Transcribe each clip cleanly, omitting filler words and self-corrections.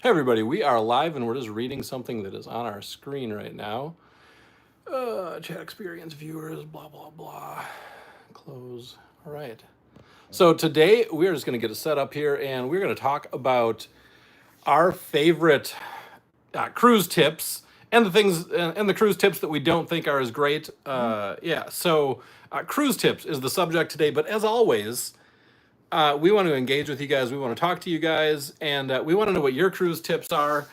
Hey everybody, we are live and we're just reading something that is on our screen right now. Chat experience viewers, blah, blah, blah. Close. All right. So today we are just going to get it set up here and we're going to talk about our favorite cruise tips and the things and the cruise tips that we don't think are as great. So cruise tips is the subject today, but as always, we want to engage with you guys. We want to talk to you guys, and we want to know what your cruise tips are.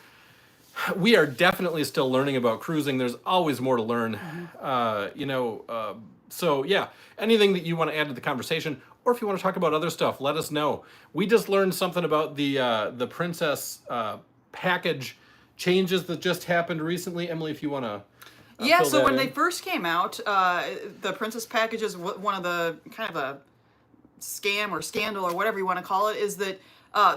We are definitely still learning about cruising. There's always more to learn. So yeah, anything that you want to add to the conversation, or if you want to talk about other stuff, let us know. We just learned something about the Princess package changes that just happened recently. Emily, if you want to. Yeah, so when they first came out, the Princess package is one of the kind of a scam or scandal or whatever you want to call it, is that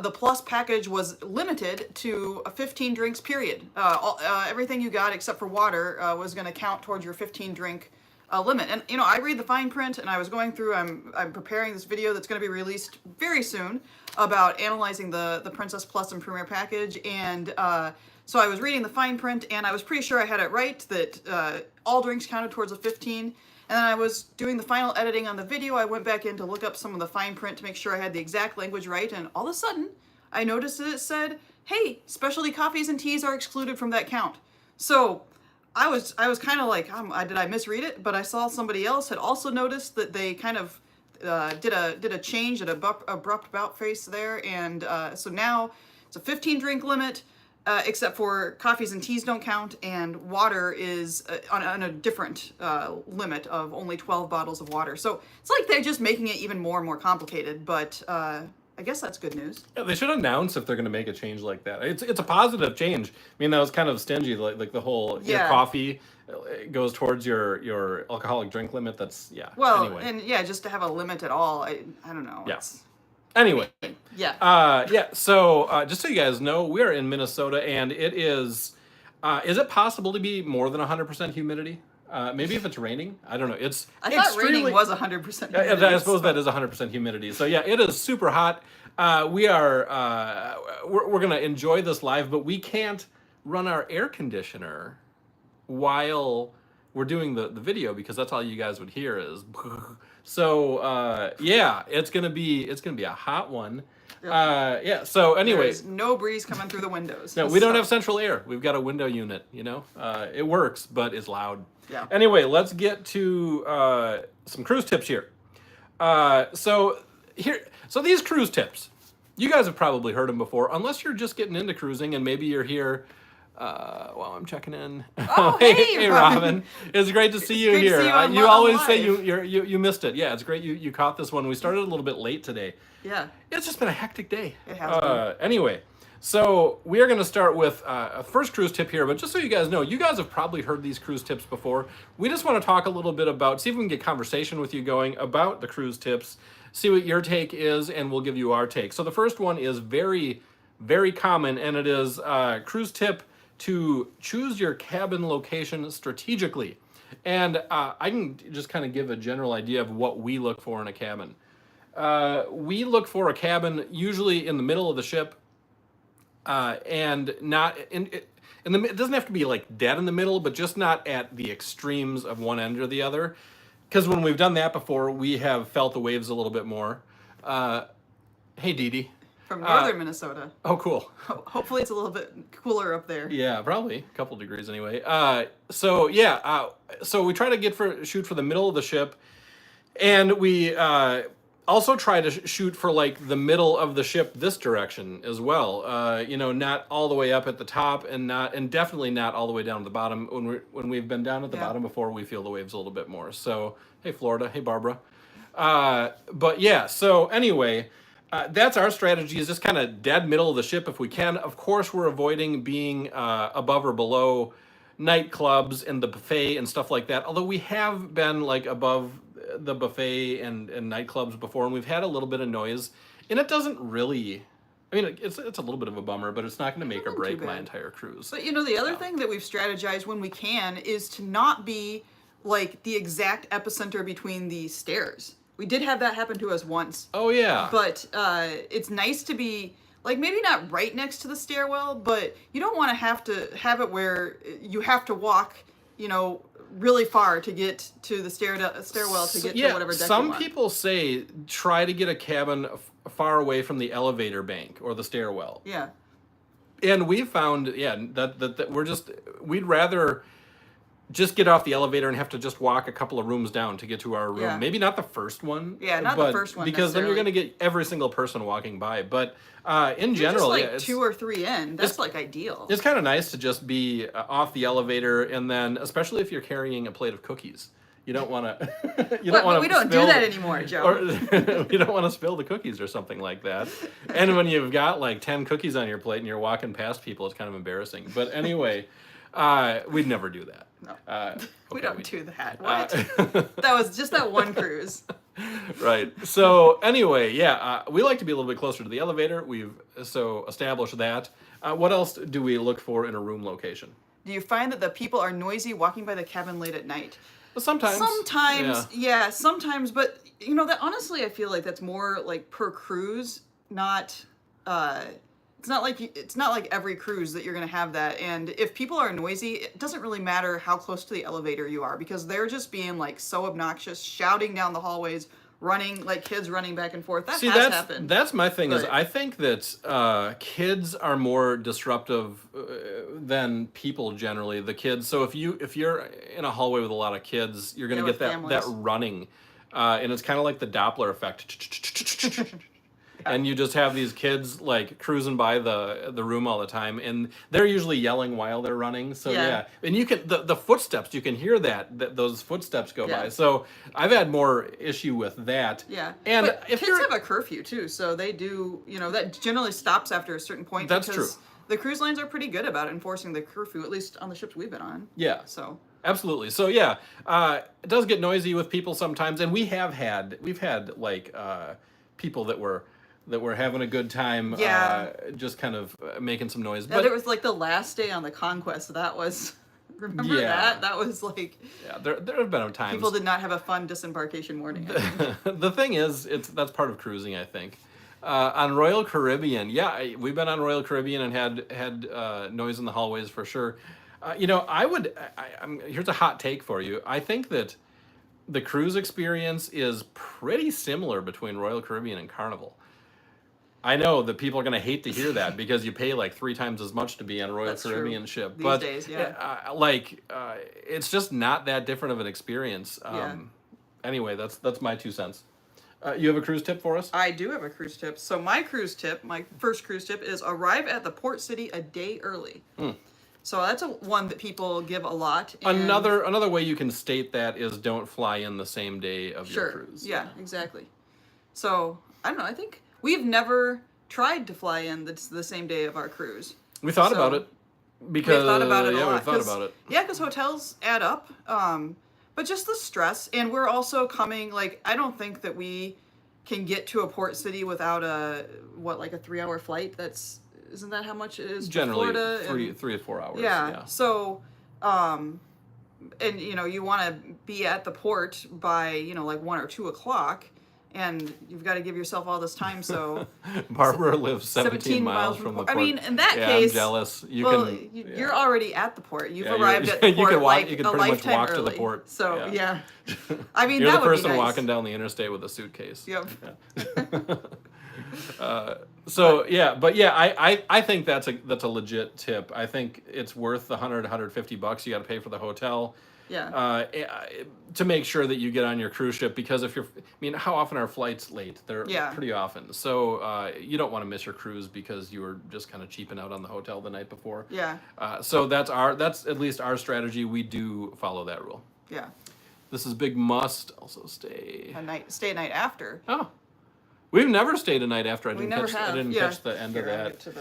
the Plus package was limited to a 15 drinks period. Everything you got except for water was going to count towards your 15 drink limit. And I read the fine print, and I was going through. I'm preparing this video that's going to be released very soon about analyzing the Princess Plus and Premier package, and so I was reading the fine print, and I was pretty sure I had it right that all drinks counted towards a 15. And then I was doing the final editing on the video. I went back in to look up some of the fine print to make sure I had the exact language right. And all of a sudden, I noticed that it said, hey, specialty coffees and teas are excluded from that count. So I was kind of like, did I misread it? But I saw somebody else had also noticed that they kind of did a change at abrupt about face there. And so now it's a 15 drink limit. Except for coffees and teas don't count, and water is on a different limit of only 12 bottles of water. So it's like they're just making it even more and more complicated, but I guess that's good news. Yeah, they should announce if they're going to make a change like that. It's a positive change. I mean, that was kind of stingy, like the whole your coffee goes towards your alcoholic drink limit. That's Well, anyway. And just to have a limit at all, I don't know. Yes. Anyway, So just so you guys know, we are in Minnesota, and it is. Is it possible to be more than 100% humidity? Maybe if it's raining, I don't know. I thought raining was 100% humidity. I suppose that is 100% humidity. So yeah, it is super hot. We are. We're gonna enjoy this live, but we can't run our air conditioner while we're doing the video because that's all you guys would hear is. So it's gonna be a hot one. So anyway, there's no breeze coming through the windows. No, we don't have central air. We've got a window unit. It works, but it's loud. Yeah. Anyway, let's get to some cruise tips here. So these cruise tips, you guys have probably heard them before, unless you're just getting into cruising and maybe you're here. While I'm checking in. Oh, hey, Robin. It's great to see you here. You always say you missed it. Yeah, it's great you caught this one. We started a little bit late today. Yeah. It's just been a hectic day. It has been. Anyway, so we are going to start with a first cruise tip here, but just so you guys know, you guys have probably heard these cruise tips before. We just want to talk a little bit about, see if we can get conversation with you going about the cruise tips, see what your take is, and we'll give you our take. So the first one is very, very common, and it is cruise tip to choose your cabin location strategically. And I can just kind of give a general idea of what we look for in a cabin. We look for a cabin usually in the middle of the ship, and not it doesn't have to be like dead in the middle, but just not at the extremes of one end or the other. Because when we've done that before, we have felt the waves a little bit more. Hey, Dee Dee. From northern Minnesota. Oh, cool. Hopefully it's a little bit cooler up there. Yeah, probably a couple degrees anyway. So we try to shoot for the middle of the ship, and we also try to shoot for like the middle of the ship this direction as well. Not all the way up at the top, and definitely not all the way down at the bottom. When we've been down at the bottom before, we feel the waves a little bit more. So hey, Florida. Hey, Barbara. So anyway. That's our strategy, is just kind of dead middle of the ship if we can. Of course, we're avoiding being above or below nightclubs and the buffet and stuff like that. Although we have been like above the buffet and nightclubs before, and we've had a little bit of noise. And it doesn't really, I mean, it's a little bit of a bummer, but it's not going to make or break my entire cruise. But the other thing that we've strategized when we can is to not be like the exact epicenter between the stairs. We did have that happen to us once. Oh, yeah. But it's nice to be like maybe not right next to the stairwell, but you don't want to have it where you have to walk, really far to get to the stairwell to get to whatever deck you some want. people say try to get a cabin far away from the elevator bank or the stairwell. Yeah. And we found, that we'd rather just get off the elevator and have to just walk a couple of rooms down to get to our room. Yeah. Maybe not the first one. Yeah, not the first one because then you're going to necessarily. get every single person walking by. But in You're general, just like it's 2 or 3 in. That's like ideal. it's kind of nice to just be off the elevator, and then especially if you're carrying a plate of cookies. You don't want to. But we don't do that anymore, Joe. Or you don't want to spill the cookies or something like that. And when you've got like 10 cookies on your plate and you're walking past people, it's kind of embarrassing. But anyway, we'd never do that. No. We Okay, don't do that. What? That was just that one cruise. Right. So anyway, we like to be a little bit closer to the elevator. We've so established that. What else do we look for in a room location? Do you find that the people are noisy walking by the cabin late at night? Sometimes. Sometimes, yeah, sometimes, but that honestly, I feel like that's more like per cruise, not. It's not like every cruise that you're gonna have that. And if people are noisy, it doesn't really matter how close to the elevator you are because they're just being like so obnoxious, shouting down the hallways, running like kids running back and forth. That has happened. That's my thing. Is But- I think that kids are more disruptive than people generally. The kids. So if you're in a hallway with a lot of kids, you're gonna Yeah, get with that families. running, and it's kind of like the Doppler effect. And you just have these kids like cruising by the room all the time, and they're usually yelling while they're running. So Yeah. and you can the footsteps, you can hear those footsteps go Yeah. by. So I've had more issue with that. Yeah, And but if kids you're have a curfew too, so they do. That generally stops after a certain point. That's because true. The cruise lines are pretty good about enforcing the curfew, at least on the ships we've been on. Yeah. So Absolutely. So it does get noisy with people sometimes, and we've had like people that were having a good time, Yeah. just kind of making some noise. yeah, But there was like the last day on the Conquest. That was remember Yeah. that? That was like yeah, there have been times. people did not have a fun disembarkation morning. I think. The thing is, that's part of cruising, I think. On Royal Caribbean, we've been on Royal Caribbean and had noise in the hallways for sure. Here's a hot take for you. I think that the cruise experience is pretty similar between Royal Caribbean and Carnival. I know that people are going to hate to hear that because you pay like 3 times as much to be on a Royal That's true. Caribbean ship. These But days, yeah. it's just not that different of an experience. Yeah. Anyway, that's my 2 cents. You have a cruise tip for us? I do have a cruise tip. So my first cruise tip is arrive at the port city a day early. So that's one that people give a lot. And Another way you can state that is don't fly in the same day of your Sure. cruise. Yeah, exactly. So I don't know. I think we've never tried to fly in the same day of our cruise. We thought So, about it because We've thought about it a lot. we thought about it. Yeah, because hotels add up. But just the stress, and we're also coming. Like, I don't think that we can get to a port city without a 3-hour flight. Isn't that how much it is? to Generally Florida? 3 to 4 hours. Yeah. So, and you want to be at the port by 1 or 2 o'clock, and you've got to give yourself all this time. So Barbara lives 17 miles from the port. port. I mean, in that yeah, case, I'm jealous. you're already at the port. You've Yeah, arrived at the you port could walk- like you could a pretty much lifetime walk to early. the port. So Yeah. I mean, You're that the would person be nice. walking down the interstate with a suitcase. Yep. I think that's a legit tip. I think it's worth the $150 you got to pay for the hotel. Yeah. To make sure that you get on your cruise ship, because how often are flights late? They're Yeah. pretty often. So you don't want to miss your cruise because you were just kind of cheaping out on the hotel the night before. Yeah. So that's at least our strategy. We do follow that rule. Yeah. This is big must. Also stay Stay a night after. Oh, we've never stayed a night after. I We didn't never catch. have. I didn't Yeah. catch the end of Here, I'll that. get to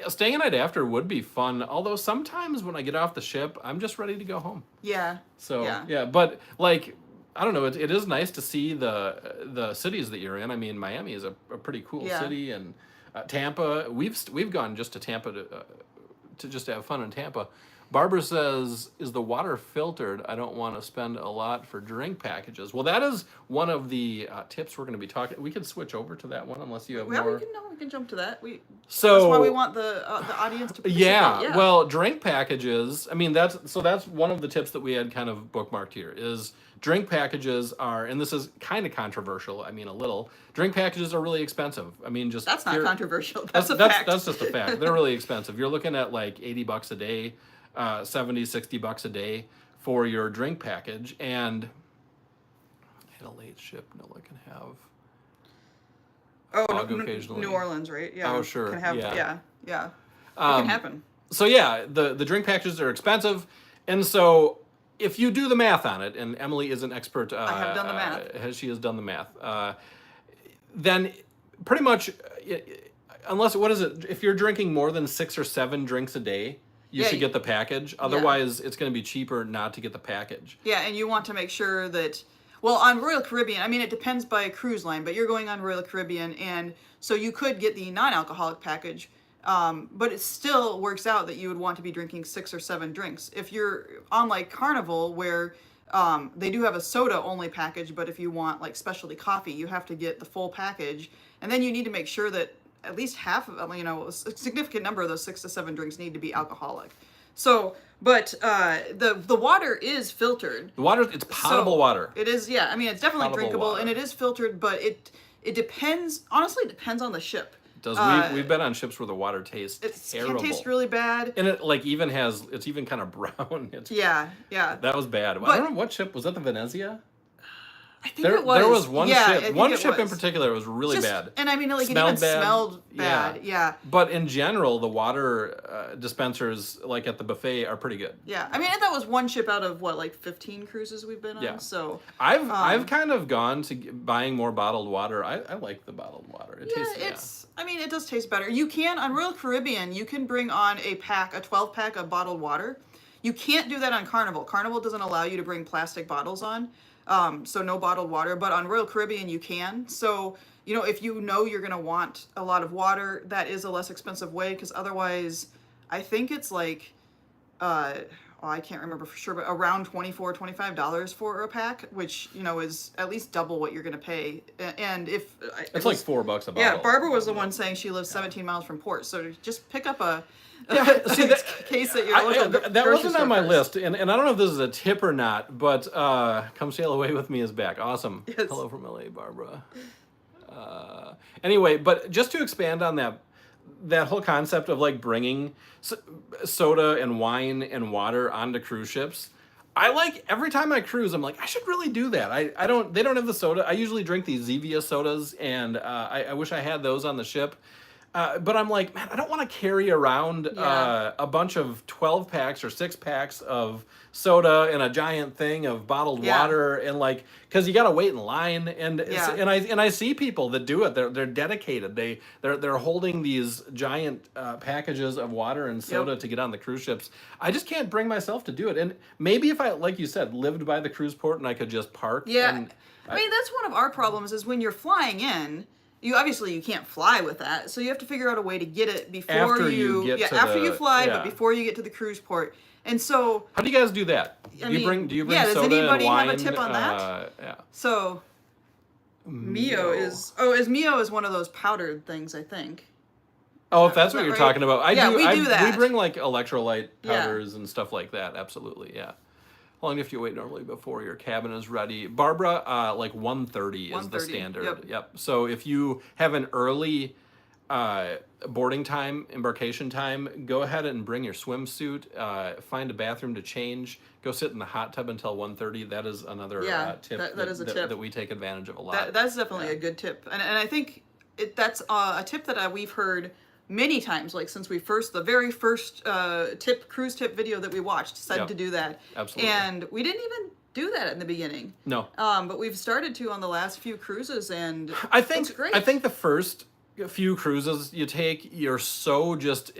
the- Staying a night after would be fun. Although sometimes when I get off the ship, I'm just ready to go home. Yeah. So Yeah. but like I don't know. It is nice to see the cities that you're in. I mean, Miami is a pretty cool Yeah. city, and Tampa. We've gone just to Tampa to just have fun in Tampa. Barbara says, "Is the water filtered? I don't want to spend a lot for drink packages." Well, that is one of the tips we're going to be talking. We can switch over to that one unless you have more. We can jump to that. So that's why we want the audience to participate. yeah. Well, drink packages. I mean, that's one of the tips that we had kind of bookmarked here is drink packages are, and this is kind of controversial. I mean, a little. Drink packages are really expensive. I mean, just that's not controversial. That's a fact. That's just a fact. They're really expensive. You're looking at like $80 a day, $70-$60 a day for your drink package, and hit a late ship. Nola can have. Occasionally. New Orleans, right? Yeah. Oh, sure. Can have, yeah. It can happen. So yeah, the drink packages are expensive, and so if you do the math on it, and Emily is an expert. I have done the math. She has done the math. Then pretty much, unless what is it? If you're drinking more than 6 or 7 drinks a day, you should get the package. Otherwise, it's going to be cheaper not to get the package. Yeah, and you want to make sure that. Well, on Royal Caribbean, I mean, it depends by cruise line, but you're going on Royal Caribbean, and so you could get the non-alcoholic package, but it still works out that you would want to be drinking 6 or 7 drinks. If you're on like Carnival, where they do have a soda-only package, but if you want like specialty coffee, you have to get the full package, and then you need to make sure that at least half of, a significant number of those 6 to 7 drinks need to be alcoholic. So, but the water is filtered. The water, it's potable water. It is, yeah. I mean, it's definitely potable drinkable, water. and it is filtered, but it depends. Honestly, it depends on the ship. It does. We've been on ships where the water tastes terrible. It can taste really bad. And it like even has, it's even kind of brown. Yeah. That was bad. I don't know what ship was that. The Venezia. I think it was. There was one ship. One ship in was. particular was really bad. And I mean, like smelled it even smelled bad. Yeah. But in general, the water dispensers, like at the buffet, are pretty good. Yeah. I mean, and that was one ship out of what, like 15 cruises we've been on. Yeah. So I've kind of gone to buying more bottled water. I like the bottled water. I mean, it does taste better. You can on Royal Caribbean, you can bring on a 12-pack of bottled water. You can't do that on Carnival. Carnival doesn't allow you to bring plastic bottles on. So no bottled water, but on Royal Caribbean you can. So, if you know you're going to want a lot of water, that is a less expensive way, because otherwise I think it's like, I can't remember for sure, but around $24-$25 for a pack, which, is at least double what you're going to pay. And if it's like $4 a bottle. Yeah, Barbara was the one saying she lives 17 miles from port. So just pick up a case that you're looking at. That wasn't on my list, and I don't know if this is a tip or not, but Come Sail Away With Me is back. Awesome. Yes. Hello from LA, Barbara. Anyway, but just to expand on that whole concept of like bringing soda and wine and water onto cruise ships, I like every time I cruise, I'm like, I should really do that. They don't have the soda. I usually drink these Zevia sodas, and I wish I had those on the ship. But I'm like, man, I don't want to carry around a bunch of 12 packs or 6 packs of soda and a giant thing of bottled water, and like, because you got to wait in line, and I see people that do it. They're dedicated. They're holding these giant packages of water and soda to get on the cruise ships. I just can't bring myself to do it. And maybe if I, like you said, lived by the cruise port and I could just park. Yeah, I mean that's one of our problems is when you're flying in. You can't fly with that, so you have to figure out a way to get it before after you fly, but before you get to the cruise port. And so, how do you guys do that? Do you bring does soda anybody and wine? have a tip on that? Yeah. So, Mio is one of those powdered things, I think. Oh, if that's what you're talking about, we do that. We bring like electrolyte powders and stuff like that. Absolutely, yeah. How long do you have to wait normally before your cabin is ready? Barbara, like 1:30 is the standard. Yep. So if you have an early boarding time, embarkation time, go ahead and bring your swimsuit, find a bathroom to change, go sit in the hot tub until 1:30. That is another tip that is a tip that we take advantage of a lot. That's definitely a good tip. And I think that's a tip that we've heard many times, like since the very first cruise tip video that we watched said to do that. Absolutely. And we didn't even do that in the beginning. No. But we've started to on the last few cruises, and it's great. I think the first few cruises you take, you're so just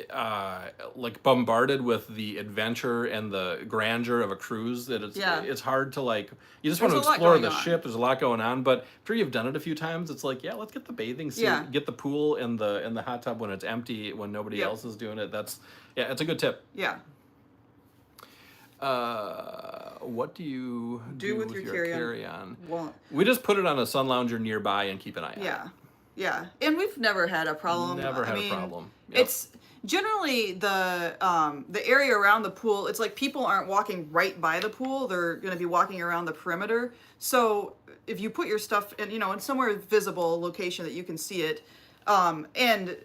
like bombarded with the adventure and the grandeur of a cruise that it's hard to like, you just want to explore the ship. There's a lot going on, but after you've done it a few times, it's like, let's get the bathing suit, get the pool and the hot tub when it's empty, when nobody else is doing it. It's a good tip. Yeah. What do you do with your carry-on? Well, we just put it on a sun lounger nearby and keep an eye on it. Yeah, and we've never had a problem. Never had a problem. Yep. It's generally the area around the pool. It's like people aren't walking right by the pool; they're going to be walking around the perimeter. So if you put your stuff in, in somewhere visible location that you can see it, and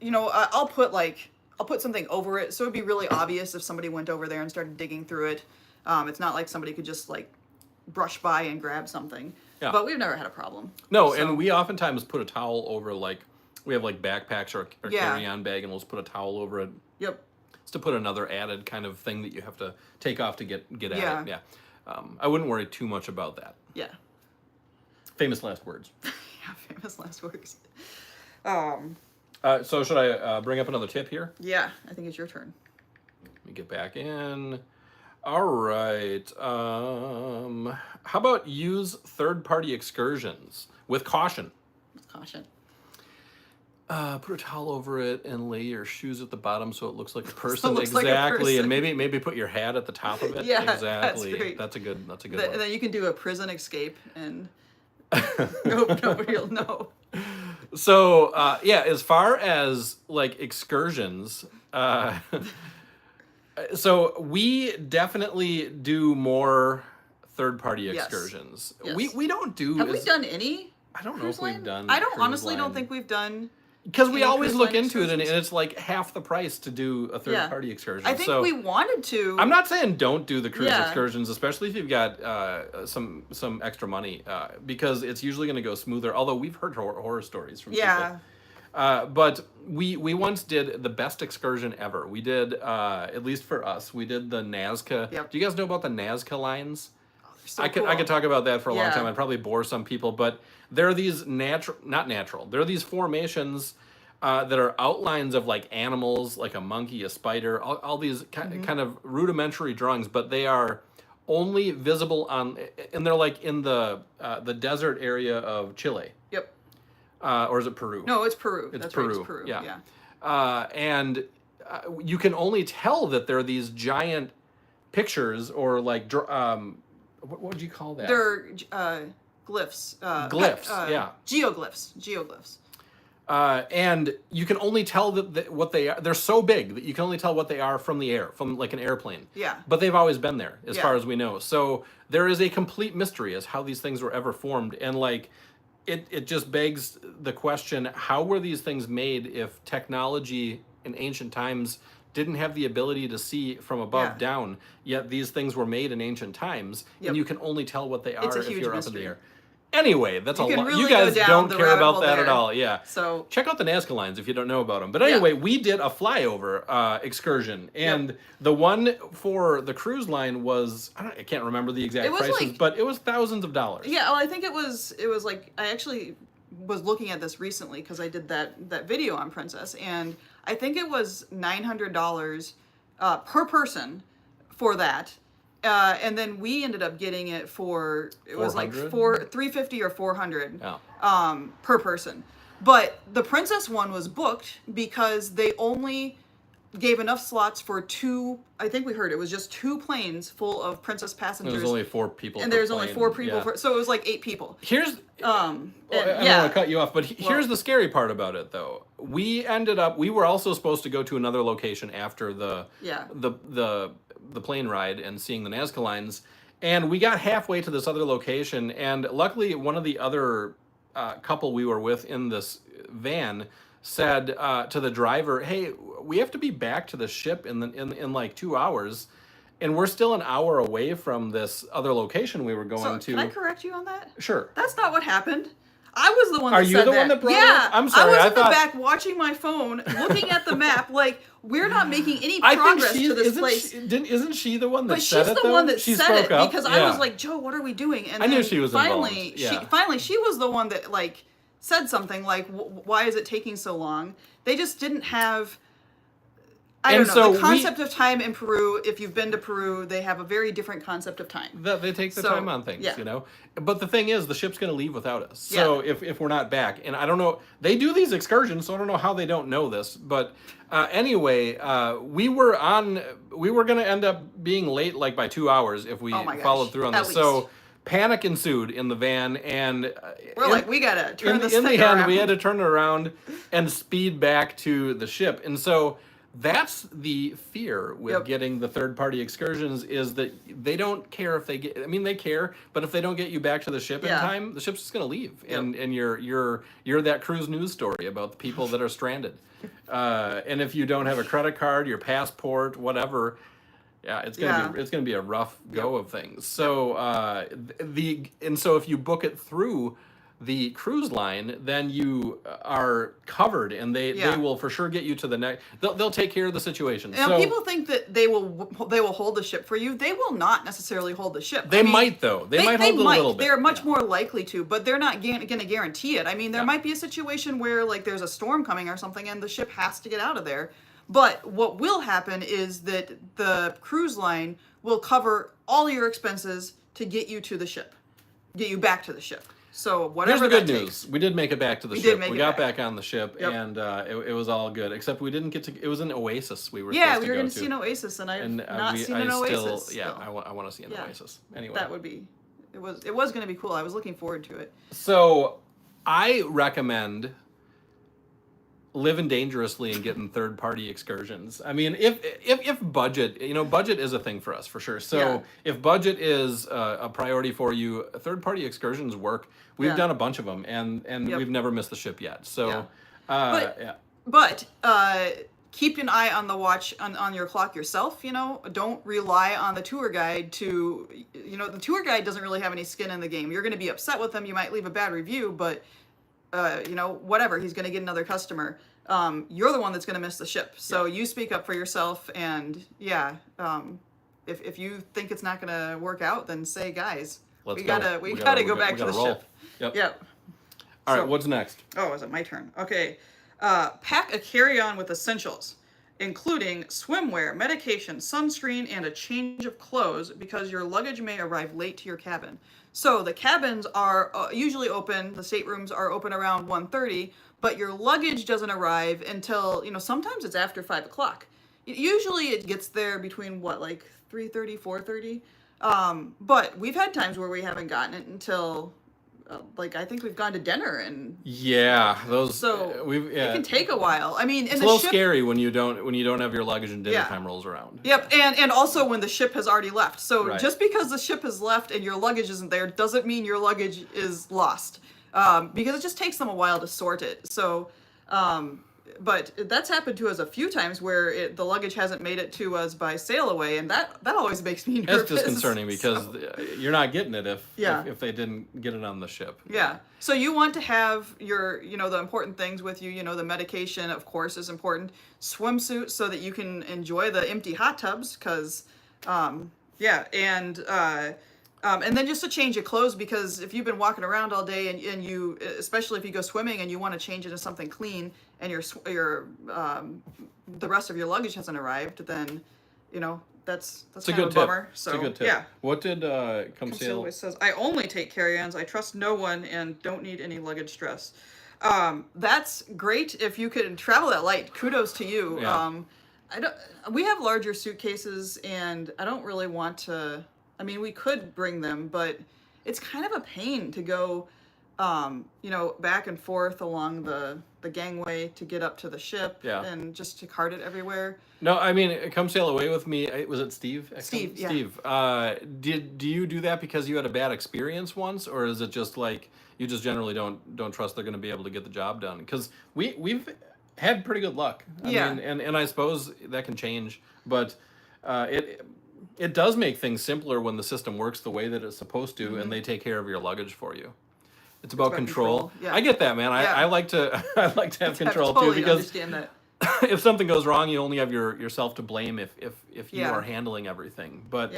I'll put something over it, so it'd be really obvious if somebody went over there and started digging through it. It's not like somebody could just like brush by and grab something. Yeah. But we've never had a problem. No, so. And we oftentimes put a towel over, like, we have like backpacks or carry-on bag, and we'll just put a towel over it. Yep. Just to put another added kind of thing that you have to take off to get at it. Yeah. I wouldn't worry too much about that. Yeah. Famous last words. Yeah, famous last words. So should I bring up another tip here? Yeah, I think it's your turn. Let me get back in. All right. How about use third-party excursions with caution? With caution. Put a towel over it and lay your shoes at the bottom so it looks like a person. Like a person. And maybe put your hat at the top of it. Yeah, exactly. That's great. That's a good one. And then you can do a prison escape and nobody will know. So as far as like excursions, so we definitely do more third-party excursions. Yes. We don't do. Have we done any? I don't know if we've done. I don't think we've done. Because we always look into it, and it's like half the price to do a third-party excursion. I think we wanted to. I'm not saying don't do the cruise excursions, especially if you've got some extra money, because it's usually going to go smoother. Although we've heard horror stories from people. But we once did the best excursion ever. We did, at least for us, we did the Nazca. Yep. Do you guys know about the Nazca lines? Oh, they're so I could talk about that for a long time. I'd probably bore some people, but there are these not natural. There are these formations that are outlines of like animals, like a monkey, a spider, all these kind of rudimentary drawings, but they are only visible on, and they're like in the desert area of Chile. Yep. Or is it Peru? No, it's Peru. It's That's Peru. Right, it's Peru. Yeah. And you can only tell that there are these giant pictures, or like what would you call that? They're glyphs. Glyphs. Yeah. Geoglyphs. And you can only tell that what they are. They're so big that you can only tell what they are from the air, from like an airplane. Yeah. But they've always been there, as far as we know. So there is a complete mystery as how these things were ever formed, and like. It just begs the question, how were these things made if technology in ancient times didn't have the ability to see from above down, yet these things were made in ancient times, and you can only tell what they are if you're up in the air. Anyway, that's a lot. Really you guys don't care about that there. at all. Yeah. So check out the Nazca lines if you don't know about them. But anyway, we did a flyover excursion, and the one for the cruise line was I can't remember the exact prices, but it was thousands of dollars. Yeah, well, I think it was like I actually was looking at this recently because I did that video on Princess, and I think it was $900 per person for that. And then we ended up getting it for it was like $350 or $400 per person. But the Princess one was booked because they only gave enough slots for two. I think we heard it was just 2 planes full of Princess passengers. There's only 4 people. And there's only 4 people, so it was like 8 people. Here's I don't want to cut you off, but here's the scary part about it, though. We were also supposed to go to another location after the plane ride and seeing the Nazca lines, and we got halfway to this other location, and luckily one of the other couple we were with in this van said to the driver, "Hey, we have to be back to the ship in like 2 hours, and we're still an hour away from this other location we were going to." Can I correct you on that? Sure. That's not what happened. I was the one that said that. Are you the one that brought it up? I'm sorry. I was in the back watching my phone, looking at the map, like, we're not making any progress to this place. Isn't she the one that said it, though? But she's the one that said it, because I was like, Joe, what are we doing? And I knew she was finally, involved. Finally, she was the one that, like, said something like, why is it taking so long? They just didn't have... I And don't know. so The concept of time in Peru, if you've been to Peru, they have a very different concept of time. They take the time on things, yeah. you know. But the thing is, the ship's going to leave without us. So Yeah. if we're not back, and I don't know, they do these excursions, so I don't know how they don't know this. But anyway, we were going to end up being late like by 2 hours if we Oh my gosh, followed through on at this. least. So panic ensued in the van, and We're like, we gotta turn this in the thing end, around. we had to turn it around and speed back to the ship. And so that's the fear with getting the third-party excursions, is that they don't care if they get. I mean, they care, but if they don't get you back to the ship in time, the ship's just going to leave, and you're that cruise news story about the people that are stranded. And if you don't have a credit card, your passport, whatever. Yeah, it's gonna be a rough go of things. So so if you book it through the cruise line, then you are covered, and they will for sure get you to the next. They'll take care of the situation. Now, so people think that they will hold the ship for you. They will not necessarily hold the ship. They might, though. They might hold it a little bit. They're much more likely to, but they're not going to guarantee it. I mean, there might be a situation where like there's a storm coming or something, and the ship has to get out of there. But what will happen is that the cruise line will cover all your expenses to get you to the ship, get you back to the ship. So whatever. Here's the good that news: takes. we did make it back to the We ship. did make We it got back. back on the ship, and it was all good. Except we didn't get to. It was an oasis. We were Yeah, supposed we to were go going to see an oasis, and I've not seen an oasis. Yeah, still. I want to see an oasis. Anyway, That would be. It was going to be cool. I was looking forward to it. So I recommend living dangerously and getting third-party excursions. I mean, if budget, budget is a thing for us for sure. So if budget is a priority for you, third-party excursions work. We've done a bunch of them, and we've never missed the ship yet. So, But keep an eye on the watch on your clock yourself. Don't rely on the tour guide to. The tour guide doesn't really have any skin in the game. You're going to be upset with them. You might leave a bad review, but whatever. He's going to get another customer. You're the one that's going to miss the ship. So you speak up for yourself. And if you think it's not going to work out, then say, guys, we gotta go back to the ship. Yep. All right. What's next? Oh, is it my turn? Okay. Pack a carry-on with essentials, including swimwear, medication, sunscreen, and a change of clothes, because your luggage may arrive late to your cabin. So the cabins are usually open, the staterooms are open around 1:30, but your luggage doesn't arrive until, sometimes it's after 5 o'clock. Usually it gets there between, 3:30, 4:30? But we've had times where we haven't gotten it until... I think we've gone to dinner, and those. So it can take a while. I mean, it's a little scary when you don't have your luggage and dinner time rolls around. Yep, and also when the ship has already left. So just because the ship has left and your luggage isn't there doesn't mean your luggage is lost, because it just takes them a while to sort it. So, but that's happened to us a few times where the luggage hasn't made it to us by sail away, and that always makes me nervous. It's disconcerting because you're not getting it if they didn't get it on the ship. Yeah. So you want to have your, the important things with you. The medication, of course, is important. Swimsuit so that you can enjoy the empty hot tubs, because, and then just a change of clothes, because if you've been walking around all day and you, especially if you go swimming and you want to change into something clean, and the rest of your luggage hasn't arrived, then, that's kind of a bummer. So, it's a good tip. Yeah. What did Come Sail always says? I only take carry-ons. I trust no one and don't need any luggage stress. That's great if you can travel that light. Kudos to you. Yeah. We have larger suitcases, and I don't really want to. I mean, we could bring them, but it's kind of a pain to go, back and forth along the gangway to get up to the ship, and just to cart it everywhere. No, I mean, Come Sail Away with Me. Was it Steve? Steve, yeah. Steve. Do you do that because you had a bad experience once, or is it just like you just generally don't trust they're going to be able to get the job done? Because we've had pretty good luck. I mean, and I suppose that can change, but it does make things simpler when the system works the way that it's supposed to, and they take care of your luggage for you. It's about control. Yeah. I get that, man. I like to have control totally too, because understand that. if something goes wrong, you only have yourself to blame if you are handling everything. But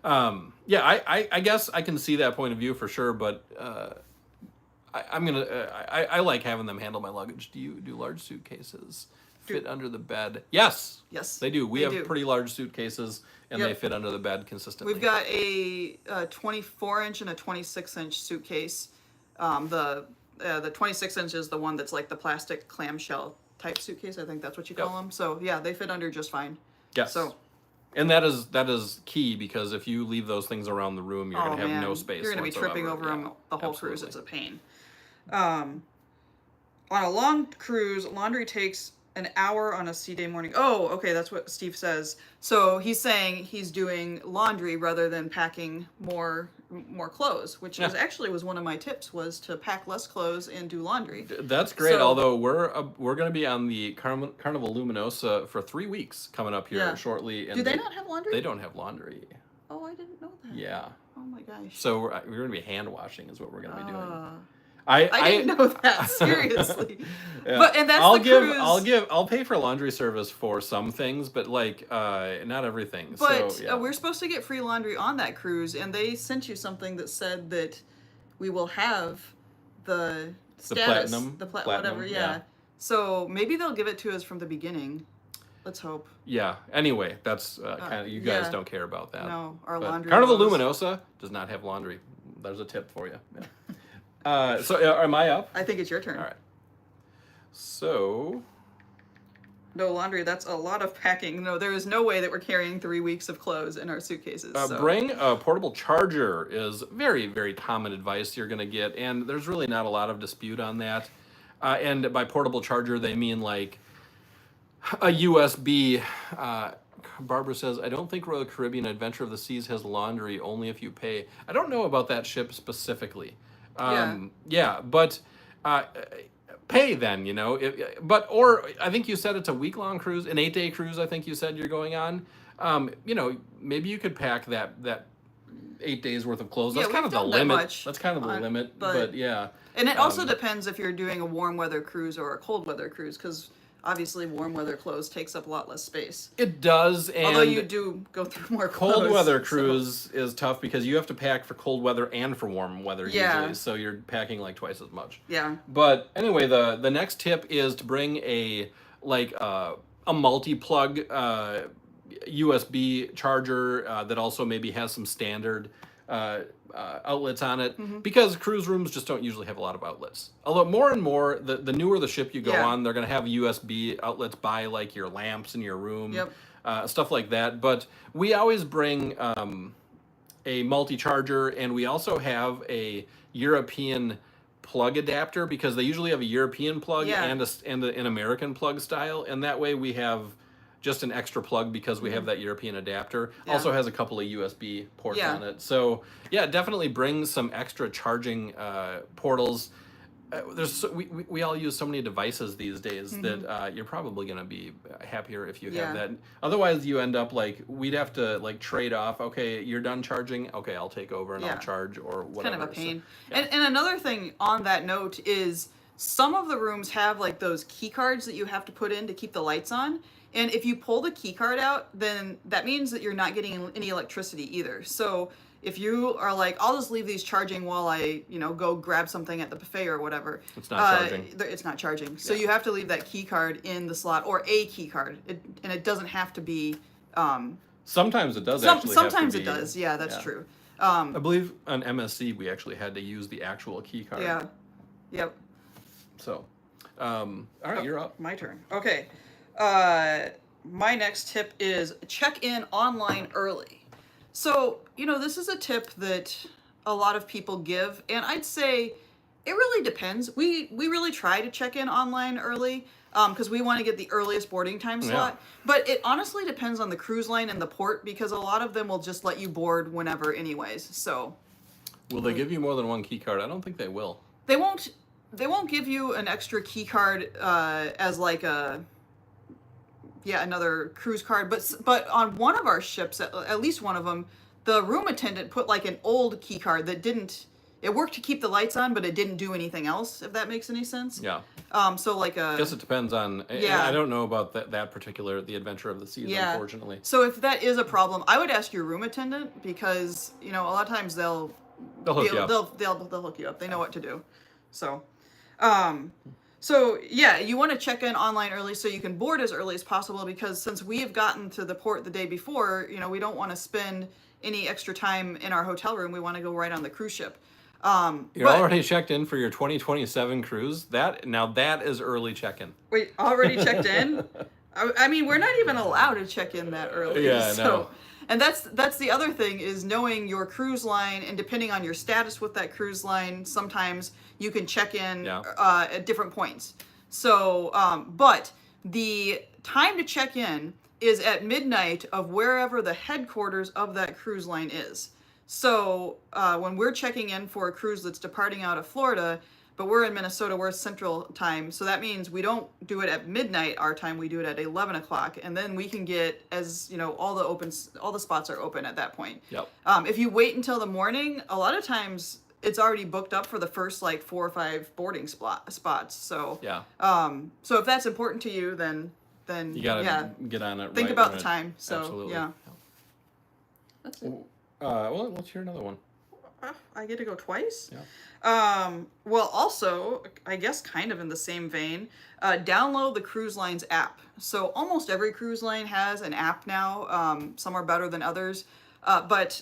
I guess I can see that point of view for sure. But I like having them handle my luggage. Do you do large suitcases? fit under the bed? Yes. Yes, They do. We they have do. pretty large suitcases, and Yep. they fit under the bed consistently. We've got a 24-inch and a 26-inch suitcase. The 26-inch is the one that's like the plastic clamshell type suitcase. I think that's what you call them. So yeah, they fit under just fine. Yes. So. And that is key, because if you leave those things around the room, you're going to have man. no space. You're going to be tripping over them the whole absolutely. cruise. It's a pain. On a long cruise, laundry takes an hour on a sea day morning. Oh, okay, that's what Steve says. So he's saying he's doing laundry rather than packing more clothes, which was one of my tips, was to pack less clothes and do laundry. That's great. So- although we're going to be on the Carnival Luminosa for 3 weeks coming up here shortly. And Do they not have laundry? They don't have laundry. Oh, I didn't know that. Yeah. Oh my gosh. So we're going to be hand washing is what we're going to be doing. I didn't know that, seriously. Yeah. But and that's cruise. I'll pay for laundry service for some things, but like not everything. But so, yeah. we're supposed to get free laundry on that cruise, and they sent you something that said that we will have the status, platinum, whatever. Yeah. So maybe they'll give it to us from the beginning. Let's hope. Yeah. Anyway, that's kind of, you guys yeah. don't care about that. No, our But laundry. Carnival goes- Luminosa does not have laundry. There's a tip for you. Yeah. So am I up? I think it's your turn. All right. So No laundry. That's a lot of packing. No, there is no way that we're carrying 3 weeks of clothes in our suitcases. So. bring a portable charger is very, very common advice you're going to get, and there's really not a lot of dispute on that. And by portable charger, they mean like a USB. Barbara says, I don't think Royal Caribbean Adventure of the Seas has laundry, only if you pay. I don't know about that ship specifically. Yeah, but pay then, or I think you said it's a week-long cruise, an 8-day cruise, I think you said you're going on. Maybe you could pack that 8 days worth of clothes. That's kind of the limit. That's kind of the limit, but yeah. And it also depends if you're doing a warm weather cruise or a cold weather cruise, because obviously warm weather clothes takes up a lot less space. It does, and although you do go through more clothes. Cold weather cruise is tough because you have to pack for cold weather and for warm weather usually, so you're packing like twice as much. Yeah. But anyway, the next tip is to bring a multi-plug USB charger that also maybe has some standard outlets on it, because cruise rooms just don't usually have a lot of outlets. Although more and more, the newer the ship you go on, they're going to have USB outlets by like your lamps in your room, stuff like that. But we always bring a multi-charger, and we also have a European plug adapter, because they usually have a European plug and an American plug style, and that way we have just an extra plug because we have that European adapter. Also has a couple of USB ports on it. So yeah, definitely bring some extra charging portals. We all use so many devices these days that you're probably going to be happier if you have that. Otherwise, you end up like, we'd have to like trade off. Okay, you're done charging. Okay, I'll take over and I'll charge or whatever. It's kind of a pain. So, and another thing on that note is some of the rooms have like those key cards that you have to put in to keep the lights on. And if you pull the key card out, then that means that you're not getting any electricity either. So if you are like, I'll just leave these charging while I, go grab something at the buffet or whatever. It's not charging. It's not charging. So you have to leave that key card in the slot, or a key card. And it doesn't have to be... sometimes it does actually sometimes have to be, it does. Yeah, that's true. I believe on MSC, we actually had to use the actual key card. Yeah. Yep. So, all right, you're up. My turn. Okay. My next tip is check in online early. So, this is a tip that a lot of people give, and I'd say it really depends. We really try to check in online early because we want to get the earliest boarding time slot. But it honestly depends on the cruise line and the port, because a lot of them will just let you board whenever anyways. So, will they give you more than one key card? I don't think they will. They won't give you an extra key card as like another cruise card, but on one of our ships, at least one of them, the room attendant put like an old key card that it worked to keep the lights on, but it didn't do anything else, if that makes any sense. Yeah. So like I guess it depends on, I don't know about that particular, the Adventure of the Seas, unfortunately. So if that is a problem, I would ask your room attendant, because, a lot of times they'll hook you up. They'll hook you up. They know what to do. So, So yeah, you want to check in online early so you can board as early as possible, because since we have gotten to the port the day before, we don't want to spend any extra time in our hotel room. We want to go right on the cruise ship. You're But already checked in for your 2027 cruise. That is early check-in. wait, already checked in? I mean, we're not even allowed to check in that early. Yeah, I so, know. And that's the other thing, is knowing your cruise line, and depending on your status with that cruise line, sometimes you can check in at different points. So, but the time to check in is at midnight of wherever the headquarters of that cruise line is. So when we're checking in for a cruise that's departing out of Florida, but we're in Minnesota, we're Central Time, so that means we don't do it at midnight our time. We do it at 11 o'clock, and then we can get, as all the spots are open at that point. Yep. If you wait until the morning, a lot of times it's already booked up for the first 4 or 5 boarding spots. So Yeah. So if that's important to you, then You gotta get on it. think right about when the time. So Absolutely. yeah, that's it. Well, let's hear another one. I get to go twice? Yeah. Well, also, I guess kind of in the same vein, download the cruise line's app. So almost every cruise line has an app now. Some are better than others. But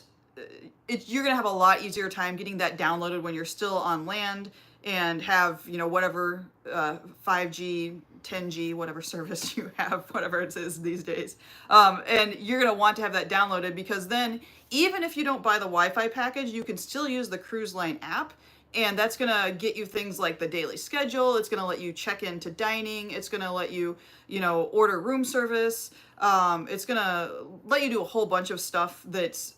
you're going to have a lot easier time getting that downloaded when you're still on land and have, whatever 5G, 10G, whatever service you have, whatever it is these days. And you're going to want to have that downloaded, because then even if you don't buy the Wi-Fi package, you can still use the cruise line app. And that's going to get you things like the daily schedule. It's going to let you check into dining. It's going to let you, order room service. It's going to let you do a whole bunch of stuff that's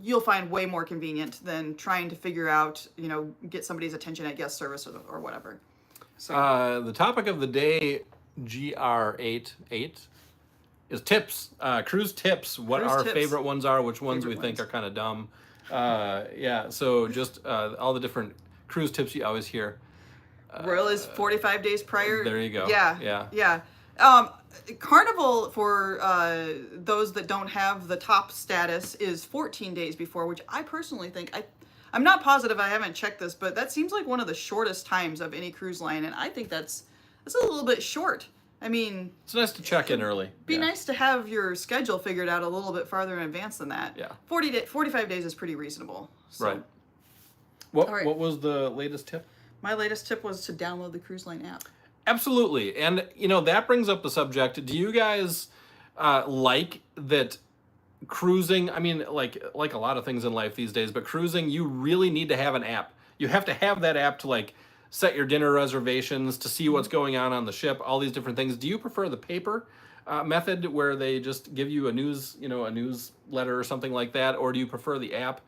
you'll find way more convenient than trying to figure out, get somebody's attention at guest service or whatever. So The topic of the day, GR88, is tips. Cruise tips. What Cruise our tips. favorite ones are, which ones we Favorite think ones. are kind of dumb. So just all the different cruise tips you always hear. Royal is 45 days prior. There you go. Yeah. Carnival, for those that don't have the top status, is 14 days before, which I personally think, I'm not positive, I haven't checked this, but that seems like one of the shortest times of any cruise line, and I think that's a little bit short. I mean, It's nice to check in early. be nice to have your schedule figured out a little bit farther in advance than that. Yeah. 45 days is pretty reasonable. So. Right. What All right. What was the latest tip? My latest tip was to download the cruise line app. Absolutely. And, that brings up the subject. Do you guys like that cruising? I mean, like a lot of things in life these days, but cruising, you really need to have an app. You have to have that app to, set your dinner reservations, to see what's going on the ship, all these different things. Do you prefer the paper method where they just give you a newsletter or something like that? Or do you prefer the app?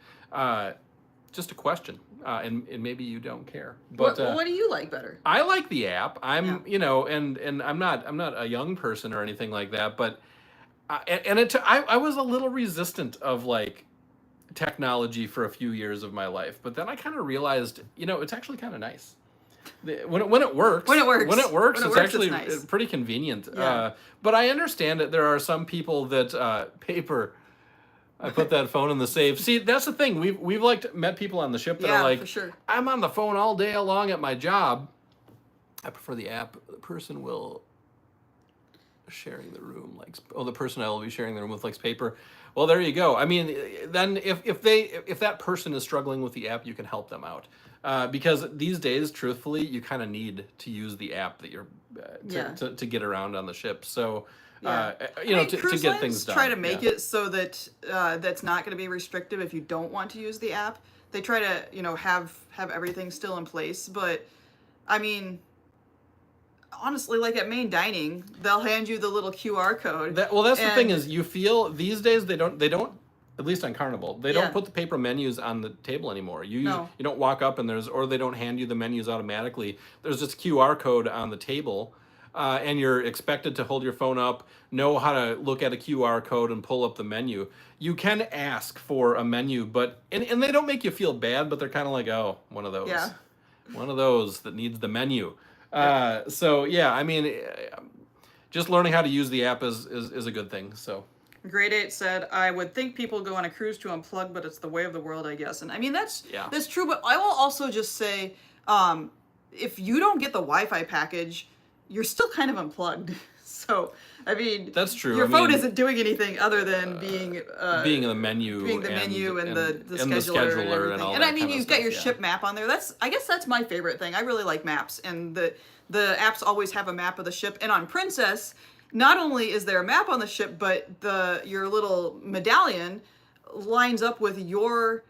Just a question. And maybe you don't care. But What do you like better? I like the app. I'm, Yeah. and I'm not a young person or anything like that, but I was a little resistant of technology for a few years of my life, but then I kind of realized, it's actually kind of nice. When it works, it's actually nice. pretty convenient. Yeah. But I understand that there are some people that paper. I put that phone in the safe. See, that's the thing. We've met people on the ship that are like, for sure. I'm on the phone all day long at my job. I prefer the app. The person will sharing the room the person I will be sharing the room with likes paper. Well, there you go. I mean, then if that person is struggling with the app, you can help them out. Because these days, truthfully, you kind of need to use the app that you're to get around on the ship. So. To get things done. Try to make it so that that's not going to be restrictive if you don't want to use the app. They try to, have everything still in place. But, I mean, honestly, at main dining, they'll hand you the little QR code. That's the thing is, you feel these days they don't. At least on Carnival, they don't put the paper menus on the table anymore. You don't walk up and or they don't hand you the menus automatically. There's this QR code on the table. And you're expected to hold your phone up, know how to look at a QR code and pull up the menu. You can ask for a menu, but and they don't make you feel bad, but they're kind of like, oh, one of those. Yeah. One of those that needs the menu. I mean, just learning how to use the app is a good thing. So. Grade 8 said, I would think people go on a cruise to unplug, but it's the way of the world, I guess. And I mean, that's true, but I will also just say, if you don't get the Wi-Fi package, you're still kind of unplugged. So, I mean, that's true. Your phone isn't doing anything other than being in the menu, and the scheduler and everything. and all And that I mean, kind of you've got stuff, your yeah. ship map on there. I guess that's my favorite thing. I really like maps, and the apps always have a map of the ship. And on Princess, not only is there a map on the ship, but your little medallion lines up with your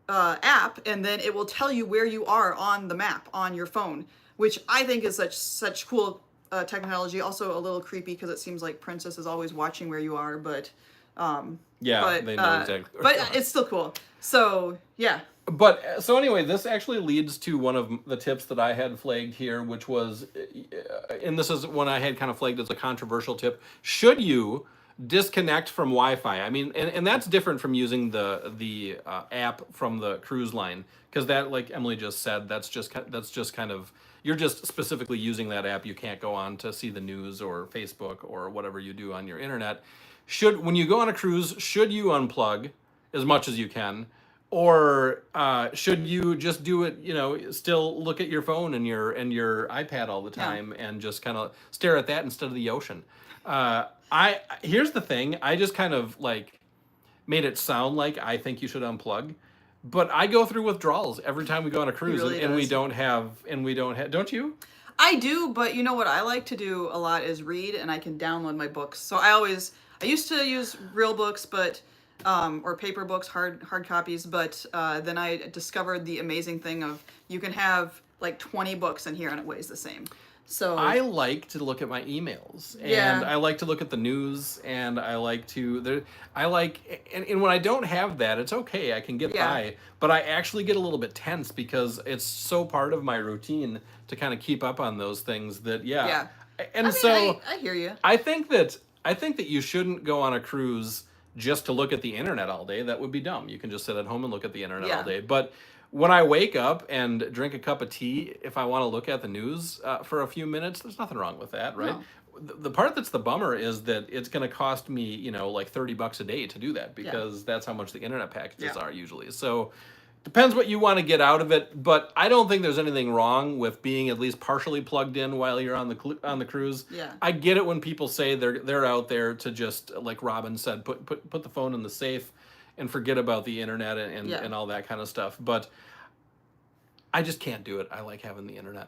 app, and then it will tell you where you are on the map on your phone, which I think is such cool technology. Also a little creepy because it seems like Princess is always watching where you are, but they know exactly. But it's still cool. So yeah. But so anyway, this actually leads to one of the tips that I had flagged here, which was, and this is one I had kind of flagged as a controversial tip. Should you disconnect from Wi-Fi? I mean, and that's different from using the app from the cruise line, because that, like Emily just said, that's just kind of, you're just specifically using that app. You can't go on to see the news or Facebook or whatever you do on your internet. When you go on a cruise, should you unplug as much as you can? Or should you just do it, still look at your phone and your iPad all the time and just kind of stare at that instead of the ocean? Here's the thing. I just kind of like made it sound like I think you should unplug. But I go through withdrawals every time we go on a cruise, really and we does. don't have, don't you? I do, but you know what I like to do a lot is read, and I can download my books. So I used to use real books, but or paper books, hard copies, but then I discovered the amazing thing of you can have like 20 books in here and it weighs the same. So I like to look at my emails, and Yeah. I like to look at the news, and I like to and when I don't have that, it's okay, I can get Yeah. by, but I actually get a little bit tense because it's so part of my routine to kind of keep up on those things that Yeah. And I mean, so I hear you. I think that you shouldn't go on a cruise just to look at the internet all day. That would be dumb. You can just sit at home and look at the internet Yeah. all day. But when I wake up and drink a cup of tea, if I want to look at the news for a few minutes, there's nothing wrong with that, right? No. The part that's the bummer is that it's going to cost me, like $30 a day to do that, because that's how much the internet packages Yeah. are usually. So depends what you want to get out of it, but I don't think there's anything wrong with being at least partially plugged in while you're on the cruise. Yeah. I get it when people say they're out there to just, like Robin said, put the phone in the safe and forget about the internet and all that kind of stuff. But I just can't do it. I like having the internet.